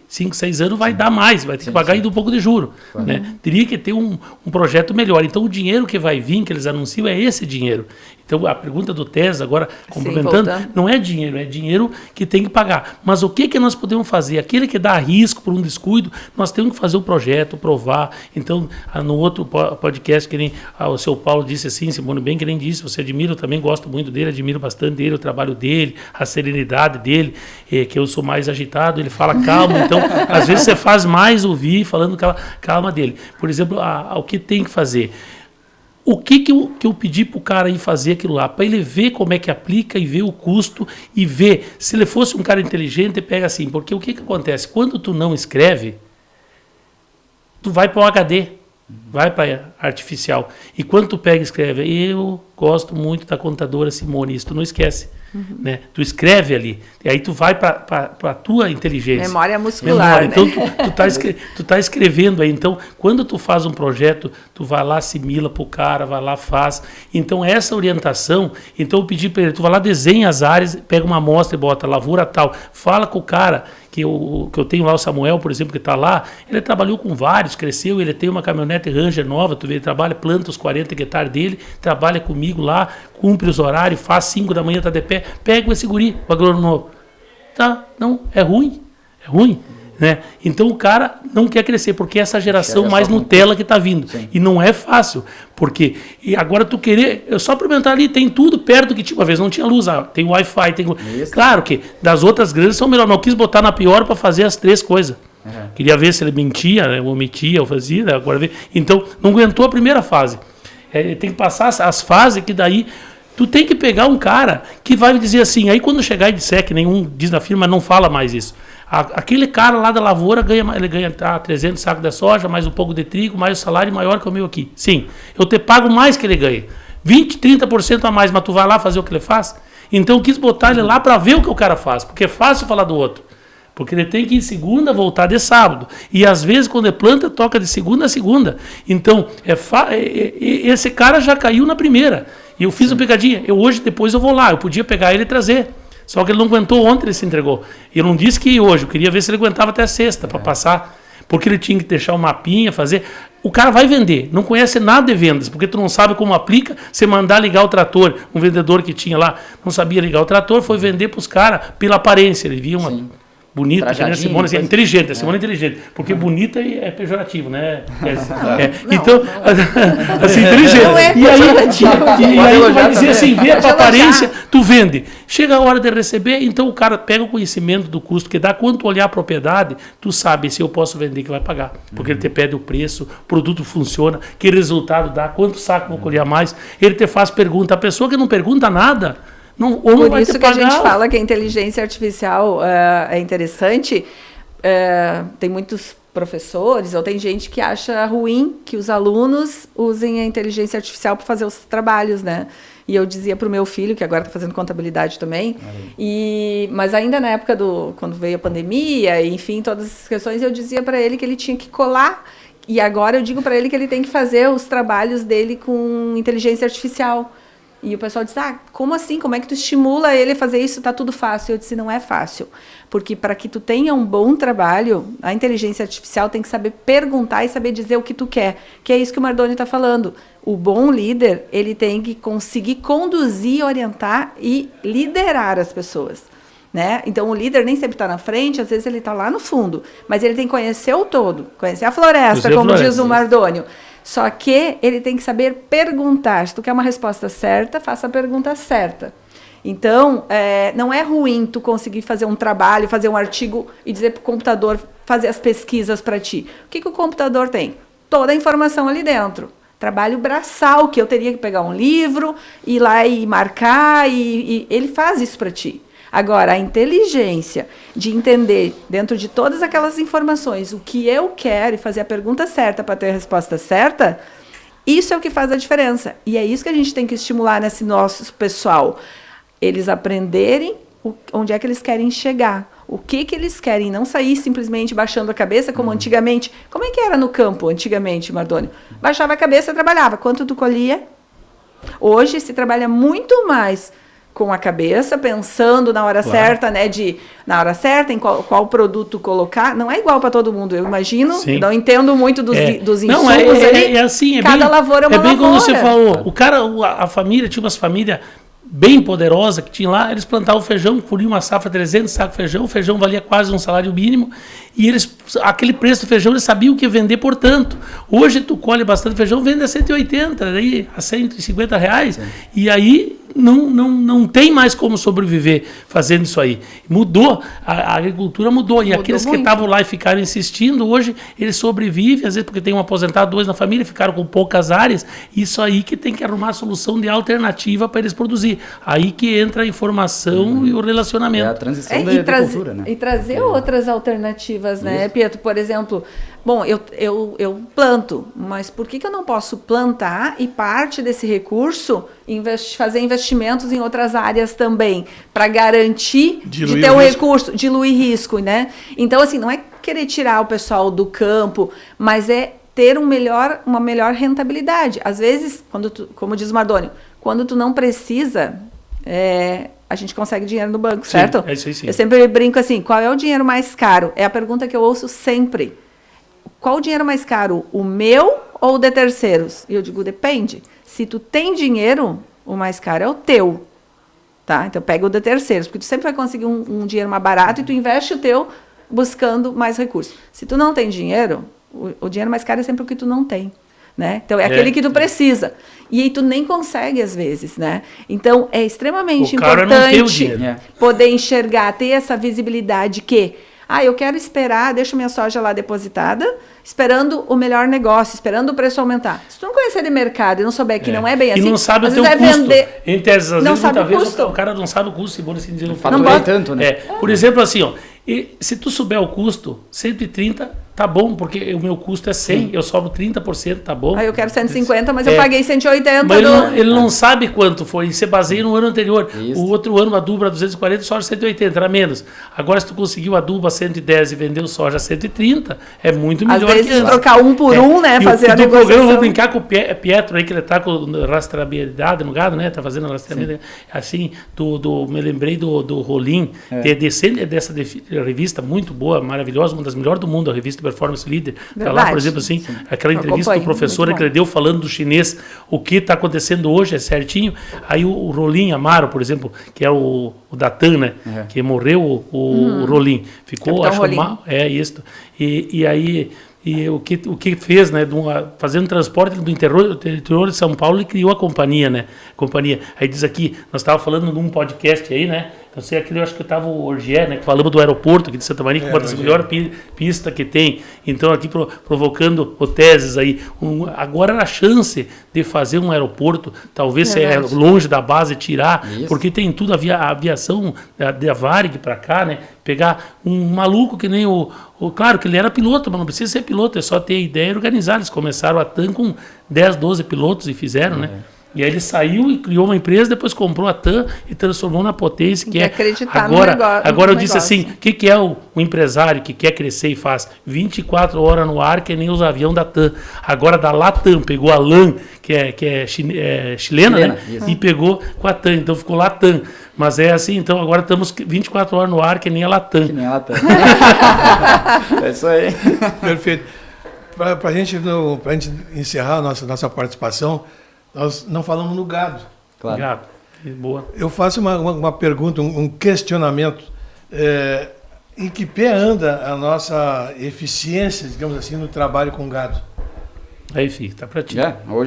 5, 6 anos vai dar mais, vai ter que pagar ainda um pouco de juro. Né? Teria que ter um projeto melhor. Então, o dinheiro que vai vir, que eles anunciam, é esse dinheiro. Então, a pergunta do Tese, agora, complementando, não é dinheiro que tem que pagar. Mas o que nós podemos fazer? Aquele que dá risco por um descuido, nós temos que fazer o projeto, provar. Então, no outro podcast, que nem o seu Paulo disse assim, Simone bem que nem disse, você admira, eu também gosto muito dele, admiro bastante dele, o trabalho dele, a serenidade dele, que eu sou mais agitado, ele fala calma, então, às vezes você faz mais ouvir falando calma dele. Por exemplo, o que tem que fazer? O que eu pedi para o cara ir fazer aquilo lá? Para ele ver como é que aplica e ver o custo e ver. Se ele fosse um cara inteligente, pega assim. Porque o que acontece? Quando tu não escreve, tu vai para o HD, vai para artificial. E quando tu pega e escreve, eu gosto muito da contadora Simone, isso tu não esquece. Né? Tu escreve ali, e aí tu vai para a tua inteligência. Memória muscular. Então, tu tá escrevendo aí. Então, quando tu faz um projeto, tu vai lá, assimila pro cara, vai lá, faz. Então, essa orientação, então eu pedi para ele, tu vai lá, desenha as áreas, pega uma amostra e bota lavoura tal. Fala com o cara, que eu tenho lá o Samuel, por exemplo, que está lá, ele trabalhou com vários, cresceu, ele tem uma caminhonete Ranger nova, tu vê, ele trabalha, planta os 40 hectares dele, trabalha comigo lá, cumpre os horários, faz 5 da manhã, tá de pé, pega esse guri, o agrônomo novo. Tá, não, é ruim, né? Então o cara não quer crescer, porque essa geração mais Nutella que está vindo. Sim. E não é fácil, porque e agora tu querer, eu só implementar ali, tem tudo perto que uma vez não tinha luz, tem Wi-Fi, tem... Claro que das outras grandes são melhor, mas eu quis botar na pior para fazer as 3 coisas. Queria ver se ele mentia, né, omitia, ou fazia, né, agora ver. Então não aguentou a primeira fase. Tem que passar as fases que daí Tu tem que pegar um cara que vai dizer assim, aí quando chegar e disser, que nenhum diz na firma, não fala mais isso. Aquele cara lá da lavoura, ele ganha 300 sacos de soja, mais um pouco de trigo, mais o salário maior que o meu aqui. Sim, eu te pago mais que ele ganha. 20, 30% a mais, mas tu vai lá fazer o que ele faz? Então eu quis botar ele lá para ver o que o cara faz, porque é fácil falar do outro. Porque ele tem que ir de segunda, voltar de sábado. E às vezes, quando é planta, toca de segunda a segunda. Então, esse cara já caiu na primeira. E eu fiz a pegadinha. Depois eu vou lá. Eu podia pegar ele e trazer. Só que ele não aguentou ontem, ele se entregou. Eu não disse que ia hoje. Eu queria ver se ele aguentava até sexta para passar. Porque ele tinha que deixar um mapinha, fazer. O cara vai vender. Não conhece nada de vendas. Porque tu não sabe como aplica. Você mandar ligar o trator. Um vendedor que tinha lá não sabia ligar o trator. Foi vender para os caras pela aparência. Ele via uma... Bonita, que, né, Simone, assim, é inteligente, a Simone é inteligente, porque bonita é pejorativo, né? Então, assim, inteligente. Não é pejorativo. E aí tu vai dizer assim, vê a aparência, tu vende. Chega a hora de receber, então o cara pega o conhecimento do custo que dá, quando tu olhar a propriedade, tu sabe se eu posso vender que vai pagar, porque ele te pede o preço, o produto funciona, que resultado dá, quanto saco vou colher mais, ele te faz pergunta, a pessoa que não pergunta nada, por isso que a gente fala que a inteligência artificial é interessante. Tem muitos professores, ou tem gente que acha ruim que os alunos usem a inteligência artificial para fazer os trabalhos, né? E eu dizia para o meu filho, que agora está fazendo contabilidade também, mas ainda na época quando veio a pandemia, enfim, todas essas questões, eu dizia para ele que ele tinha que colar. E agora eu digo para ele que ele tem que fazer os trabalhos dele com inteligência artificial. E o pessoal diz, como assim? Como é que tu estimula ele a fazer isso? Tá tudo fácil. Eu disse, não é fácil. Porque para que tu tenha um bom trabalho, a inteligência artificial tem que saber perguntar e saber dizer o que tu quer. Que é isso que o Mardoni está falando. O bom líder, ele tem que conseguir conduzir, orientar e liderar as pessoas. Né? Então, o líder nem sempre está na frente, às vezes ele está lá no fundo. Mas ele tem que conhecer o todo, conhecer a floresta, como diz o Mardoni. Só que ele tem que saber perguntar. Se tu quer uma resposta certa, faça a pergunta certa. Então, não é ruim tu conseguir fazer um trabalho, fazer um artigo e dizer para o computador fazer as pesquisas para ti. O que o computador tem? Toda a informação ali dentro. Trabalho braçal, que eu teria que pegar um livro, ir lá e marcar, e ele faz isso para ti. Agora, a inteligência de entender, dentro de todas aquelas informações, o que eu quero e fazer a pergunta certa para ter a resposta certa, isso é o que faz a diferença. E é isso que a gente tem que estimular nesse nosso pessoal. Eles aprenderem onde é que eles querem chegar, o que eles querem, não sair simplesmente baixando a cabeça, como antigamente. Como é que era no campo antigamente, Mardoni? Baixava a cabeça e trabalhava. Quanto tu colhia? Hoje se trabalha muito mais com a cabeça, pensando na hora certa, né? Na hora certa, em qual produto colocar. Não é igual para todo mundo, eu imagino. Eu não entendo muito dos insumos ali. Assim, cada lavoura é uma lavoura. É bem como você falou. O cara, a família, tinha umas famílias bem poderosa que tinha lá, eles plantavam feijão, colhiam uma safra 300 sacos de feijão, o feijão valia quase um salário mínimo, e aquele preço do feijão eles sabiam que ia vender por tanto. Hoje tu colhe bastante feijão, vende a 180, daí a 150 reais, e aí não tem mais como sobreviver fazendo isso aí. Mudou, a agricultura mudou, e aqueles que estavam lá e ficaram insistindo, hoje eles sobrevivem, às vezes porque tem um aposentado, 2 na família, ficaram com poucas áreas, isso aí que tem que arrumar a solução de alternativa para eles produzir. Aí que entra a informação e o relacionamento. É a transição da agricultura, né? E trazer outras alternativas, né, Pietro? Por exemplo, bom, eu planto, mas por que eu não posso plantar e parte desse recurso fazer investimentos em outras áreas também, para garantir de ter um recurso, diluir risco, né? Então, assim, não é querer tirar o pessoal do campo, mas é ter uma melhor rentabilidade. Às vezes, como diz o Mardoni, quando tu não precisa, a gente consegue dinheiro no banco, certo? É isso aí, sim. Eu sempre brinco assim, qual é o dinheiro mais caro? É a pergunta que eu ouço sempre. Qual o dinheiro mais caro? O meu ou o de terceiros? E eu digo, depende. Se tu tem dinheiro, o mais caro é o teu. Tá? Então, pega o de terceiros, porque tu sempre vai conseguir um dinheiro mais barato e tu investe o teu buscando mais recursos. Se tu não tem dinheiro, o dinheiro mais caro é sempre o que tu não tem. Né? Então, é aquele que tu precisa. E aí tu nem consegue, às vezes, né? Então, é extremamente importante poder enxergar, ter essa visibilidade que eu quero esperar, deixo minha soja lá depositada, esperando o melhor negócio, esperando o preço aumentar. Se tu não conhecer de mercado e não souber que não é bem assim, e não sabe o teu custo. Em tese, às vezes, muitas vezes, o cara não sabe o custo, se for assim dizer. Não pode tanto, né? Por exemplo, assim, ó, e se tu souber o custo, 130 tá bom, porque o meu custo é 100, eu sobro 30%, tá bom. Eu quero 150, mas eu paguei 180. Mas ele não sabe quanto foi, você baseia no ano anterior. Isso. O outro ano, adubo a 240, soja 180, era menos. Agora, se tu conseguiu adubo a 110 e vendeu soja a 130, é muito melhor. Às vezes, trocar um por um, né, fazer a negociação. Programa, eu vou brincar com o Pietro aí, que ele tá com rastreabilidade no gado, né, tá fazendo rastreabilidade. Assim, me lembrei do Rolim, dessa revista muito boa, maravilhosa, uma das melhores do mundo, a revista Performance Leader. Tá lá, por exemplo, assim, aquela entrevista do professor que ele deu falando do chinês, o que está acontecendo hoje, é certinho. Aí o Rolim Amaro, por exemplo, que é o Datan, né? Que morreu o Rolim. Ficou, acho que mal. É isso. E aí... E o que fez, né, fazendo transporte do interior de São Paulo, ele criou a companhia, né? Aí diz aqui, nós estávamos falando num podcast aí, né? Não sei, aquele, eu acho que estava o Orgier, né? Que falamos do aeroporto aqui de Santa Maria, que é uma das melhores pistas que tem. Então, aqui provocando teses aí. Agora era a chance de fazer um aeroporto, talvez se é longe da base, tirar, porque tem tudo, a aviação da Varig para cá, né? Pegar um maluco que nem claro que ele era piloto, mas não precisa ser piloto, é só ter ideia e organizar. Eles começaram a TAM com 10, 12 pilotos e fizeram, né? E aí ele saiu e criou uma empresa, depois comprou a TAM e transformou na potência que é. Agora eu disse assim, o que é o empresário que quer crescer e faz 24 horas no ar, que nem os aviões da TAM. Agora da Latam, pegou a LAN, que é chilena, né? Isso. E pegou com a TAM, então ficou Latam. Mas é assim, então agora estamos 24 horas no ar, que nem a Latam. Que nem a Latam. É isso aí. Perfeito. Para a gente encerrar a nossa participação, nós não falamos no gado. Claro. Gado. Boa. Eu faço uma pergunta, um questionamento. Em que pé anda a nossa eficiência, digamos assim, no trabalho com gado? Aí, filho, tá pra ti.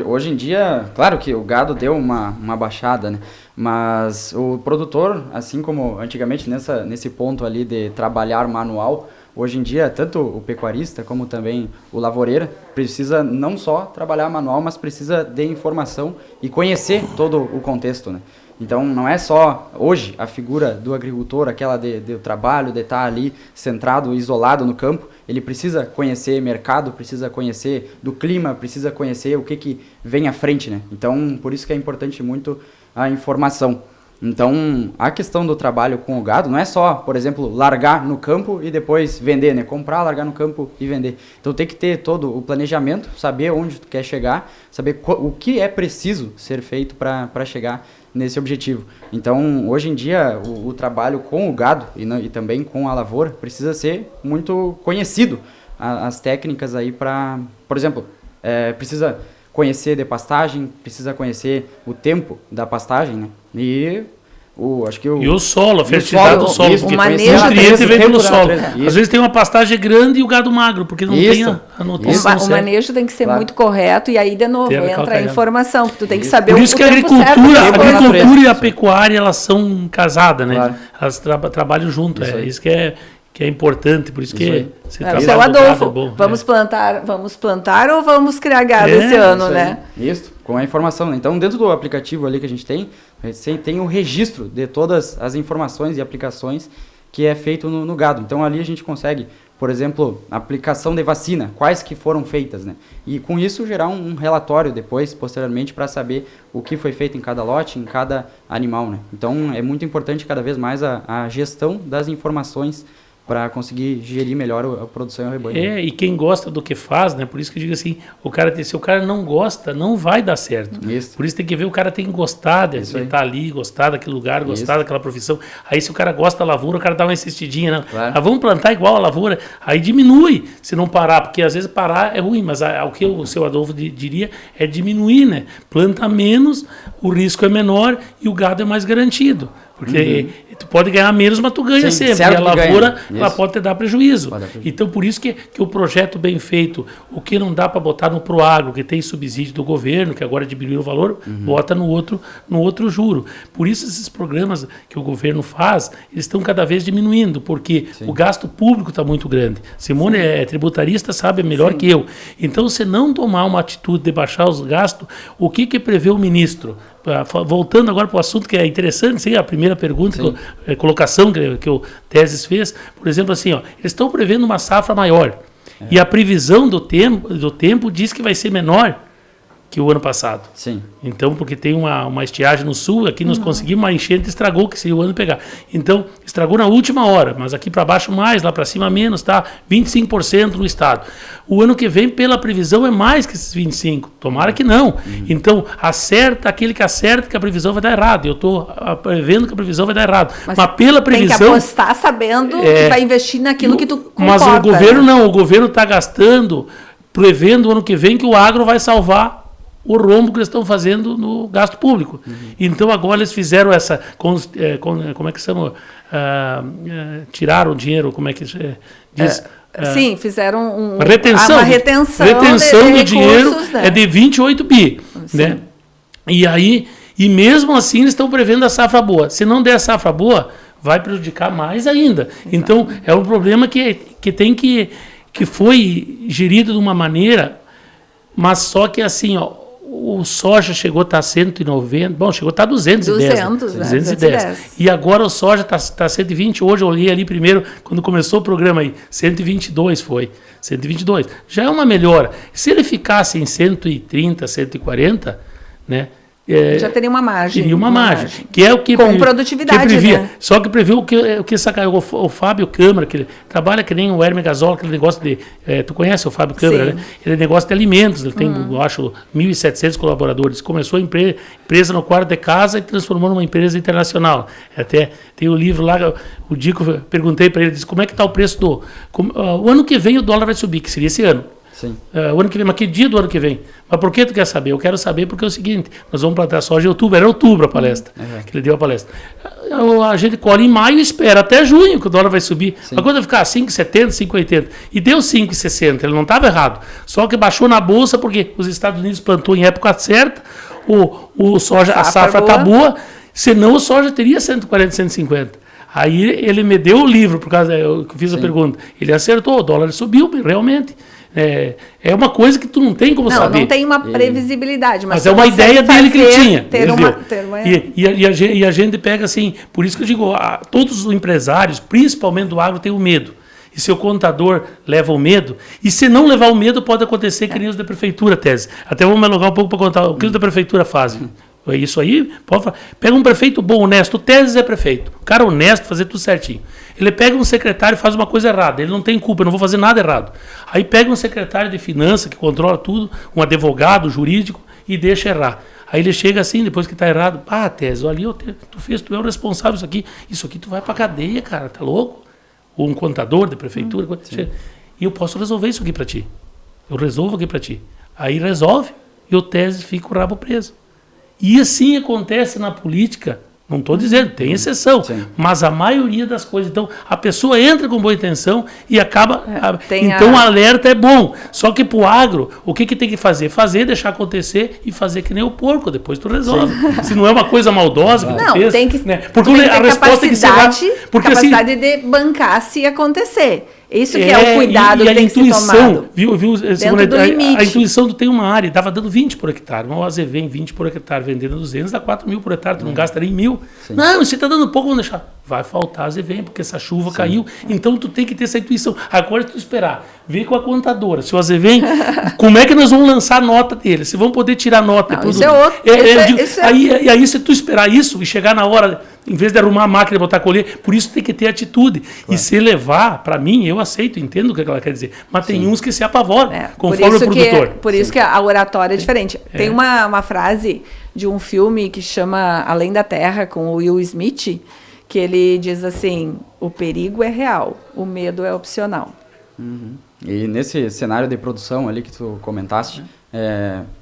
Hoje em dia, claro que o gado deu uma baixada, né? Mas o produtor, assim como antigamente nesse ponto ali de trabalhar manual, hoje em dia, tanto o pecuarista como também o lavoureiro precisa não só trabalhar manual, mas precisa de informação e conhecer todo o contexto, né? Então, não é só hoje a figura do agricultor, aquela do trabalho, de estar ali centrado, isolado no campo. Ele precisa conhecer mercado, precisa conhecer do clima, precisa conhecer o que vem à frente, né? Então, por isso que é importante muito a informação. Então, a questão do trabalho com o gado não é só, por exemplo, largar no campo e depois vender, né? Comprar, largar no campo e vender. Então, tem que ter todo o planejamento, saber onde tu quer chegar, saber o que é preciso ser feito para chegar nesse objetivo. Então, hoje em dia, o trabalho com o gado e também com a lavoura precisa ser muito conhecido. As técnicas aí para, por exemplo, precisa conhecer de pastagem, precisa conhecer o tempo da pastagem, né? E o solo, a fertilidade do solo. O manejo o nutriente vem pelo solo. Às vezes tem uma pastagem grande e o gado magro, porque não tem a notação. O manejo tem que ser muito correto e aí de novo entra a informação, que tu tem que saber o tempo certo. Por isso que a agricultura e a pecuária, elas são casadas, né? Claro. Elas trabalham junto, isso que é importante, por isso que seu Adolfo, vamos plantar ou vamos criar gado esse ano, né? Isso, com a informação. Então, dentro do aplicativo ali que a gente tem o registro de todas as informações e aplicações que é feito no gado. Então, ali a gente consegue, por exemplo, aplicação de vacina, quais que foram feitas, né? E com isso gerar um relatório depois, posteriormente, para saber o que foi feito em cada lote, em cada animal, né? Então, é muito importante cada vez mais a gestão das informações para conseguir gerir melhor a produção e o rebanho. E quem gosta do que faz, né? Por isso que eu digo assim, se o cara não gosta, não vai dar certo. Isso. Por isso tem que ver, o cara tem que gostar de estar ali, gostar daquele lugar, gostar daquela profissão. Aí se o cara gosta da lavoura, o cara dá uma insistidinha, né? Claro. Vamos plantar igual a lavoura, aí diminui se não parar, porque às vezes parar é ruim, mas o que o seu Adolfo diria é diminuir, né? Planta menos, o risco é menor e o gado é mais garantido. Porque tu pode ganhar menos, mas tu ganha Sim, sempre. E certo a que lavoura, ganha. ela Isso. pode te dar prejuízo. Pode dar prejuízo. Então, por isso que o projeto bem feito, o que não dá para botar no Proagro, que tem subsídio do governo, que agora diminuiu o valor, bota no outro juro. Por isso esses programas que o governo faz, eles estão cada vez diminuindo, porque o gasto público está muito grande. Simone é tributarista, sabe melhor que eu. Então, se não tomar uma atitude de baixar os gastos, o que prevê o ministro? Voltando agora para o assunto que é interessante, sim, a primeira pergunta, colocação que o Teses fez, por exemplo, assim, ó, eles estão prevendo uma safra maior e a previsão do tempo diz que vai ser menor que o ano passado. Sim. Então, porque tem uma estiagem no sul, aqui nós conseguimos uma enchente, estragou, que seria o ano pegar. Então, estragou na última hora, mas aqui para baixo mais, lá para cima menos, tá? 25% no estado. O ano que vem, pela previsão, é mais que esses 25%. Tomara que não. Então, acerta aquele que acerta que a previsão vai dar errado. Eu estou prevendo que a previsão vai dar errado. Mas pela previsão... Tem que apostar sabendo que vai investir naquilo que tu comporta. Mas o governo não. O governo está gastando, prevendo o ano que vem que o agro vai salvar o rombo que eles estão fazendo no gasto público. Então, agora eles fizeram essa... como é que chama? Tiraram o dinheiro, como é que diz? Sim, fizeram uma retenção de do dinheiro, recursos, né? é de 28 bi. Né? E mesmo assim eles estão prevendo a safra boa. Se não der a safra boa, vai prejudicar mais ainda. Exato. Então, é um problema que foi gerido de uma maneira, mas só que assim, ó, o soja chegou a estar 190, bom, chegou a estar 210. 210. E agora o soja está 120, hoje eu olhei ali primeiro, quando começou o programa aí, 122 foi, 122. Já é uma melhora. Se ele ficasse em 130, 140, né? Já teria uma margem. Teria uma margem. Que é o que com produtividade, que previa. né? Só que previu o que o Fábio Câmara, que ele trabalha que nem o Hermes Gazola, aquele negócio de... tu conhece o Fábio Câmara, né? Ele é negócio de alimentos, ele tem, eu acho, 1.700 colaboradores. Começou a empresa no quarto de casa e transformou numa empresa internacional. Até tem o livro lá, o Dico, perguntei para ele, disse, como é que está o preço do... o ano que vem o dólar vai subir, que seria esse ano. Sim. O ano que vem, mas que dia do ano que vem? Mas por que tu quer saber? Eu quero saber porque é o seguinte, nós vamos plantar soja em outubro, era outubro a palestra, que ele deu a palestra. A gente colhe em maio e espera até junho que o dólar vai subir. Sim. Mas quando ficar 5,70, 5,80, e deu 5,60, ele não estava errado. Só que baixou na bolsa porque os Estados Unidos plantou em época certa, a safra está boa, senão o soja teria 140, 150. Aí ele me deu o livro, por causa que eu fiz a pergunta. Ele acertou, o dólar subiu realmente. É uma coisa que tu não tem como saber. Não tem uma previsibilidade. Mas é uma ideia dele que ele tinha. E a gente pega assim, por isso que eu digo, todos os empresários, principalmente do agro, têm o medo. E seu contador leva o medo, e se não levar o medo, pode acontecer que nem os da prefeitura, Tese. Até vamos alugar um pouco para contar o que os da prefeitura fazem. Isso aí, pega um prefeito bom, honesto. O Teses é prefeito. O cara honesto, fazer tudo certinho. Ele pega um secretário e faz uma coisa errada. Ele não tem culpa, eu não vou fazer nada errado. Aí pega um secretário de finanças que controla tudo, um advogado jurídico, e deixa errar. Aí ele chega assim, depois que está errado, Teses, olha, tu é o responsável isso aqui tu vai pra cadeia, cara, tá louco? Ou um contador de prefeitura, e eu posso resolver isso aqui para ti. Eu resolvo aqui para ti. Aí resolve, e o Teses fica o rabo preso. E assim acontece na política, não estou dizendo, tem exceção, mas a maioria das coisas. Então, a pessoa entra com boa intenção e acaba... o alerta é bom. Só que para o agro, o que tem que fazer? Deixar acontecer e fazer que nem o porco, depois tu resolve. Se não é uma coisa maldosa que tu fez... Tem que, porque a resposta tem que ser... Capacidade de bancar se acontecer. Isso que é o cuidado que tem que ser tomado. Dentro do limite. A intuição tu tem uma área, estava dando 20 por hectare. Uma Azevém 20 por hectare, vendendo 200, dá 4 mil por hectare, tu não gasta nem 1.000. Sim. Não, você está dando pouco, vamos deixar. Vai faltar Azevém, porque essa chuva caiu. Então tu tem que ter essa intuição. Agora tu esperar, ver com a contadora. Se o Azevém, como é que nós vamos lançar a nota dele? Se vão poder tirar nota. Isso é outro. Aí se tu esperar isso e chegar na hora, em vez de arrumar a máquina e botar a colher, por isso tem que ter atitude. Claro. E se levar, para mim, eu aceito, entendo o que ela quer dizer. Mas tem uns que se apavoram, conforme o produtor. Por isso que a oratória é diferente. Tem uma frase de um filme que chama Além da Terra, com o Will Smith, que ele diz assim, o perigo é real, o medo é opcional. E nesse cenário de produção ali que tu comentaste,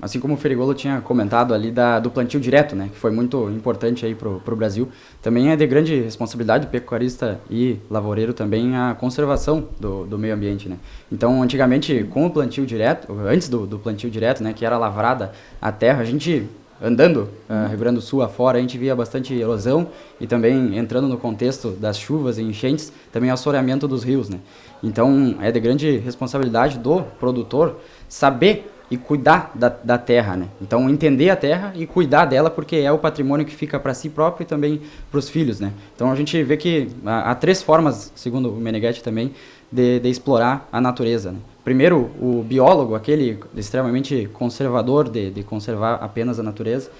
Assim como o Ferigolo tinha comentado ali do plantio direto, né, que foi muito importante aí pro Brasil, também é de grande responsabilidade do pecuarista e lavoureiro também a conservação do meio ambiente, né. Então, antigamente, com o plantio direto, antes do plantio direto, né, que era lavrada a terra, a gente andando Rio Grande do Sul afora, a gente via bastante erosão e também entrando no contexto das chuvas e enchentes, também assoreamento dos rios, né. Então, é de grande responsabilidade do produtor saber e cuidar da terra, né? Então, entender a terra e cuidar dela, porque é o patrimônio que fica para si próprio e também para os filhos, né? Então, a gente vê que há 3 formas, segundo o Meneghetti também, de explorar a natureza, né? Primeiro, o biólogo, aquele extremamente conservador de conservar apenas a natureza,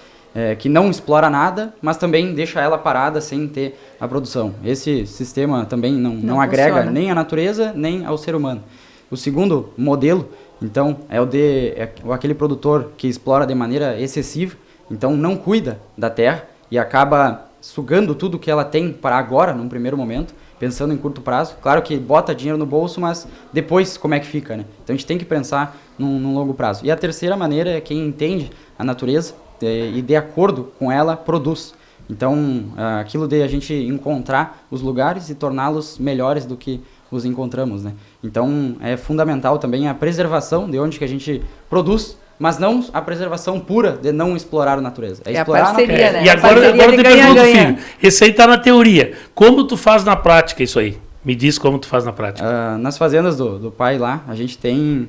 que não explora nada, mas também deixa ela parada sem ter a produção. Esse sistema também não agrega funciona. nem à natureza, nem ao ser humano. O segundo modelo, então, é aquele produtor que explora de maneira excessiva, então não cuida da terra e acaba sugando tudo que ela tem para agora, num primeiro momento, pensando em curto prazo. Claro que bota dinheiro no bolso, mas depois como é que fica, né? Então a gente tem que pensar num longo prazo. E a terceira maneira é quem entende a natureza e de acordo com ela produz. Então, aquilo de a gente encontrar os lugares e torná-los melhores do que os encontramos, né? Então, é fundamental também a preservação de onde que a gente produz, mas não a preservação pura de não explorar a natureza. É a explorar parceria, né? E agora Parceria eu de te pergunto, ganha-ganha. filho, esse aí tá na teoria. Como tu faz na prática isso aí? Me diz como tu faz na prática. Nas fazendas do pai lá, a gente tem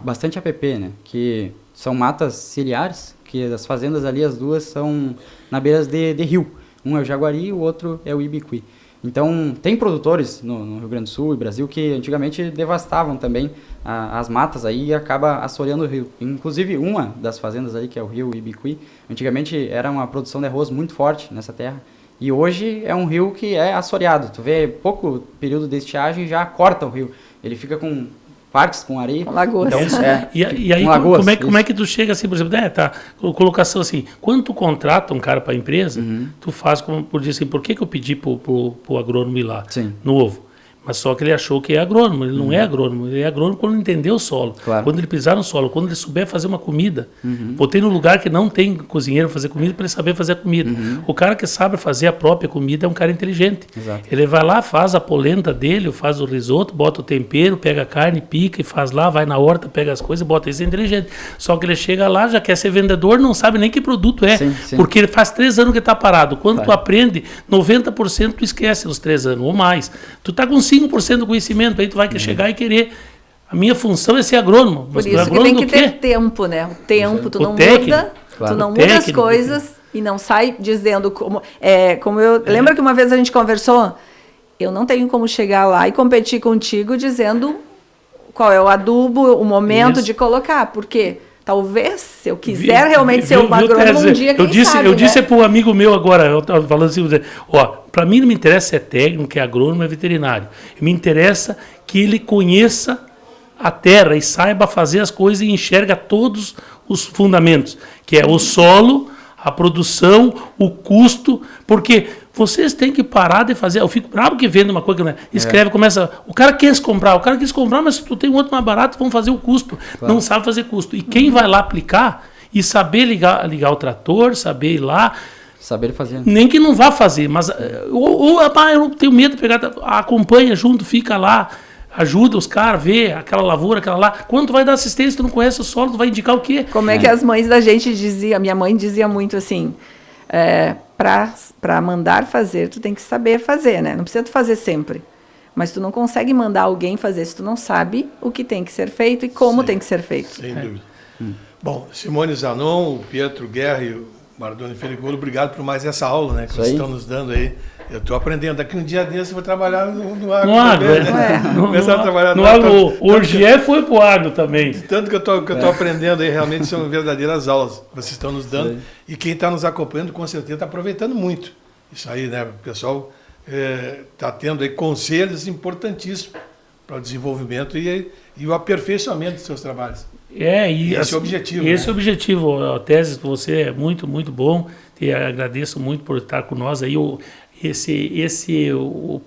bastante APP, né? Que são matas ciliares, que as fazendas ali, as duas, são na beira de rio. Um é o Jaguari e o outro é o Ibiqui. Então, tem produtores no Rio Grande do Sul e Brasil que antigamente devastavam também as matas aí e acaba assoreando o rio. Inclusive, uma das fazendas aí, que é o rio Ibiqui, antigamente era uma produção de arroz muito forte nessa terra. E hoje é um rio que é assoreado. Tu vê pouco período de estiagem já corta o rio. Ele fica com partes com areia. Com lagoas. Então, E aí, lagoas, como é que tu chega assim, por exemplo, colocação assim, quando tu contrata um cara para a empresa, tu faz como, por dizer assim, por que eu pedi pro agrônomo ir lá, Sim. novo? Mas só que ele achou que é agrônomo, ele não é agrônomo, ele é agrônomo quando entender o solo, Claro. quando ele pisar no solo, quando ele souber fazer uma comida. Botei no lugar que não tem cozinheiro para fazer comida para ele saber fazer a comida. O cara que sabe fazer a própria comida é um cara inteligente. Exato. Ele vai lá, faz a polenta dele, faz o risoto, bota o tempero, pega a carne, pica e faz lá, vai na horta, pega as coisas e bota. Isso é inteligente. Só que ele chega lá, já quer ser vendedor, não sabe nem que produto é. Sim, sim. Porque ele faz 3 anos que está parado. Quando Claro. tu aprende, 90% tu esquece nos 3 anos ou mais. Tu tá com 5% do conhecimento, aí tu vai chegar e querer. A minha função é ser agrônomo. Por Mas tu é isso que agrônomo tem que do quê? ter tempo, né? O tempo, tu O não técnico, muda, claro. tu não O muda as técnico, coisas e não sai dizendo como eu lembra que uma vez a gente conversou, eu não tenho como chegar lá e competir contigo dizendo qual é o adubo, o momento Isso. de colocar, porque talvez se eu quiser realmente ser uma Viu, agrônoma um Tese? dia, quem eu disse, sabe, eu né? disse para um amigo meu agora, eu estava falando assim, ó, para mim não me interessa se é técnico, é agrônomo, é veterinário. Me interessa que ele conheça a terra e saiba fazer as coisas e enxerga todos os fundamentos, que é o solo, a produção, o custo, porque vocês têm que parar de fazer. Eu fico bravo que vende uma coisa que não é. Escreve, começa. O cara quis comprar, mas se tu tem um outro mais barato, vamos fazer o custo. Claro. Não sabe fazer custo. E quem vai lá aplicar e saber ligar o trator, saber ir lá, Saber fazer. nem que não vá fazer, mas eu não tenho medo de pegar, acompanha junto, fica lá, ajuda os caras, vê aquela lavoura, aquela lá. Quando tu vai dar assistência, tu não conhece o solo, tu vai indicar o quê? Como é que as mães da gente diziam, minha mãe dizia muito assim, para mandar fazer, tu tem que saber fazer, né? Não precisa tu fazer sempre. Mas tu não consegue mandar alguém fazer se tu não sabe o que tem que ser feito e como tem que ser feito. Sem dúvida. Bom, Simone Zanon, o Pietro Guerra e o Bardoni Ferigolo, obrigado por mais essa aula, né, que vocês estão nos dando aí. Eu estou aprendendo. Daqui um dia desse eu vou trabalhar no agro. No agro, também, né? Começar a trabalhar no agro. O Orgier foi pro agro também. Tanto que eu tô aprendendo aí, realmente são verdadeiras aulas que vocês estão nos dando. E quem está nos acompanhando, com certeza, está aproveitando muito. Isso aí, né? O pessoal está tendo aí conselhos importantíssimos para o desenvolvimento e o aperfeiçoamento dos seus trabalhos. E esse é o objetivo. Esse é o né? objetivo. A tese de você é muito, muito bom. E agradeço muito por estar com nós aí. O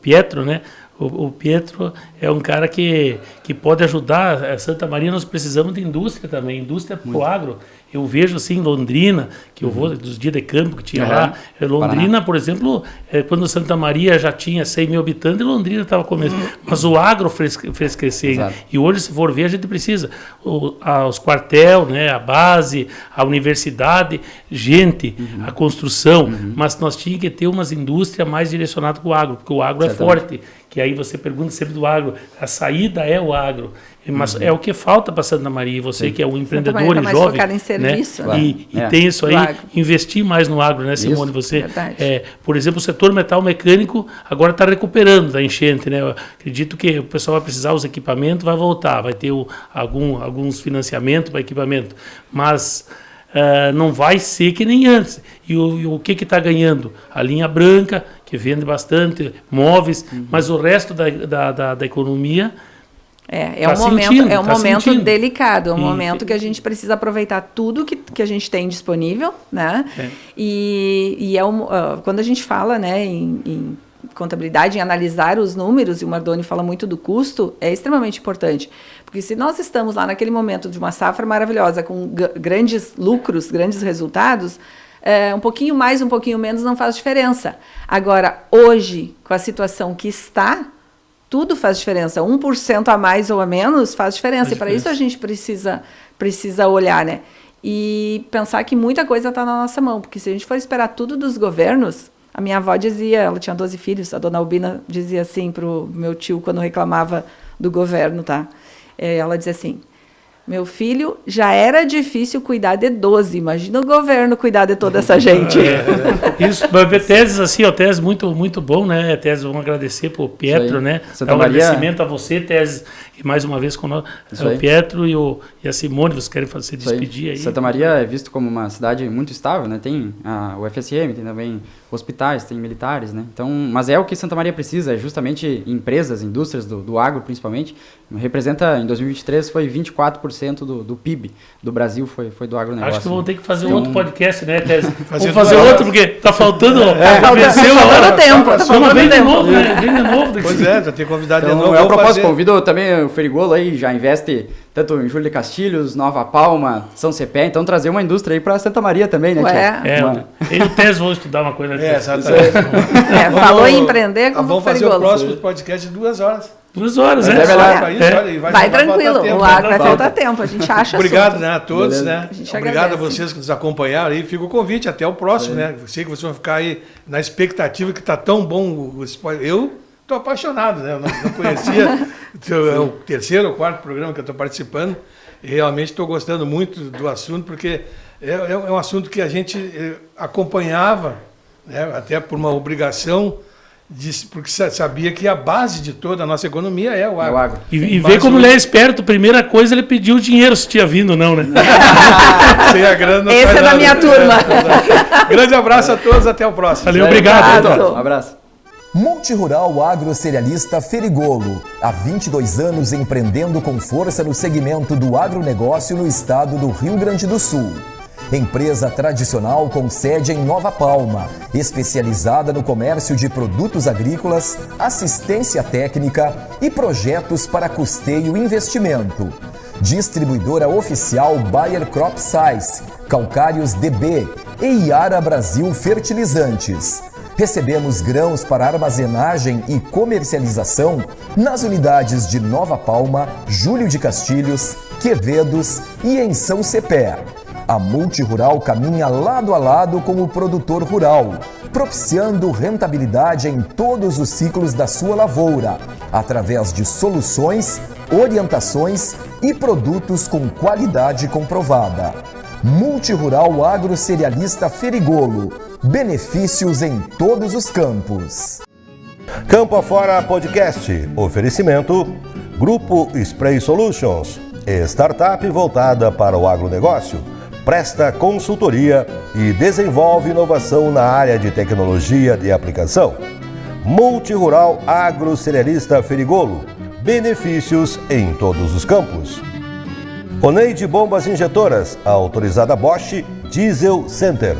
Pietro, né? O Pietro é um cara que pode ajudar. A Santa Maria, nós precisamos de indústria também, indústria para o agro. Eu vejo assim, Londrina, que eu vou dos dias de campo que tinha lá. Londrina, por exemplo, quando Santa Maria já tinha 100 mil habitantes, Londrina estava começando. Mas o agro fez crescer. Exato. E hoje, se for ver, a gente precisa. Os quartel, né, a base, a universidade, gente, a construção. Mas nós tínhamos que ter umas indústrias mais direcionadas para o agro, porque o agro é forte. Que aí você pergunta sempre do agro. A saída é o agro. Mas é o que falta para Santa Maria. E você que é um empreendedor e jovem, em serviço, né? E tem isso aí, investir mais no agro, né, Simone? Isso. Você, por exemplo, o setor metal mecânico agora está recuperando da enchente, né? Eu acredito que o pessoal vai precisar os equipamentos, vai voltar, vai ter alguns financiamentos para equipamento, mas não vai ser que nem antes. E o que está ganhando? A linha branca, que vende bastante, móveis, mas o resto da economia... É um momento delicado, é um momento que a gente precisa aproveitar tudo que a gente tem disponível, né? E quando a gente fala, né, em contabilidade, em analisar os números, e o Mardoni fala muito do custo, é extremamente importante. Porque se nós estamos lá naquele momento de uma safra maravilhosa, com grandes lucros, grandes resultados, um pouquinho mais, um pouquinho menos não faz diferença. Agora, hoje, com a situação que está, tudo faz diferença. 1% a mais ou a menos faz diferença. E para isso a gente precisa olhar, né? E pensar que muita coisa está na nossa mão. Porque se a gente for esperar tudo dos governos... A minha avó dizia, ela tinha 12 filhos, a dona Albina dizia assim para o meu tio quando reclamava do governo, tá? Ela dizia assim, meu filho, já era difícil cuidar de 12, imagina o governo cuidar de toda essa gente. Isso, vai ver teses assim, teses muito, muito bom, né? Teses, vamos agradecer para o Pietro, né? Santa um Maria... agradecimento a você, Teses, e mais uma vez conosco, o Pietro e a Simone, vocês querem se despedir aí? Santa Maria é visto como uma cidade muito estável, né? Tem o FSM, tem também hospitais, tem militares, né? Então, mas é o que Santa Maria precisa, é justamente empresas, indústrias do agro principalmente. Representa, em 2023, foi 24% do PIB do Brasil foi do agronegócio. Acho que vamos ter que fazer outro podcast, né, Tese? Vamos fazer outro, porque tá faltando... Venceu a hora. Tá faltando vem de tempo. novo, né? Vem de novo. Pois já tem convidado então, de novo. É o propósito, convido também o Ferigolo aí, já investe tanto em Júlio de Castilhos, Nova Palma, São Cepé, então trazer uma indústria aí para Santa Maria também, né, tia? Eu e o Tese vão estudar uma coisa. Exatamente. Falou em empreender como vamos fazer o próximo podcast de 2 horas. 2 horas, né? Vai tranquilo, o agro vai faltar tempo, a gente acha. Obrigado, né, a todos, né? agradece. Obrigado a vocês que nos acompanharam aí. Fica o convite, até o próximo, né? Sei que vocês vão ficar aí na expectativa que está tão bom. Eu estou apaixonado, né? Eu não conhecia, é o 3º ou 4º programa que eu estou participando. E realmente estou gostando muito do assunto, porque é um assunto que a gente acompanhava, né? Até por uma obrigação, porque sabia que a base de toda a nossa economia é o agro. E ver como ele é esperto, primeira coisa, ele pediu o dinheiro, se tinha vindo ou não, né? Sem a grana, esse é da minha turma. Grande abraço a todos, até o próximo. Valeu, obrigado. Um abraço. Multirural Agrocerealista Ferigolo, há 22 anos empreendendo com força no segmento do agronegócio no estado do Rio Grande do Sul. Empresa tradicional com sede em Nova Palma, especializada no comércio de produtos agrícolas, assistência técnica e projetos para custeio e investimento. Distribuidora oficial Bayer Crop Science, Calcários DB e Iara Brasil Fertilizantes. Recebemos grãos para armazenagem e comercialização nas unidades de Nova Palma, Júlio de Castilhos, Quevedos e em São Cepé. A Multirural caminha lado a lado com o produtor rural, propiciando rentabilidade em todos os ciclos da sua lavoura, através de soluções, orientações e produtos com qualidade comprovada. Multirural Agrocerealista Ferigolo. Benefícios em todos os campos. Campo Afora Podcast. Oferecimento Grupo Spray Solutions. Startup voltada para o agronegócio. Presta consultoria e desenvolve inovação na área de tecnologia de aplicação. Multirural Agrocerealista Ferigolo. Benefícios em todos os campos. Oneide Bombas Injetoras, autorizada Bosch, Diesel Center.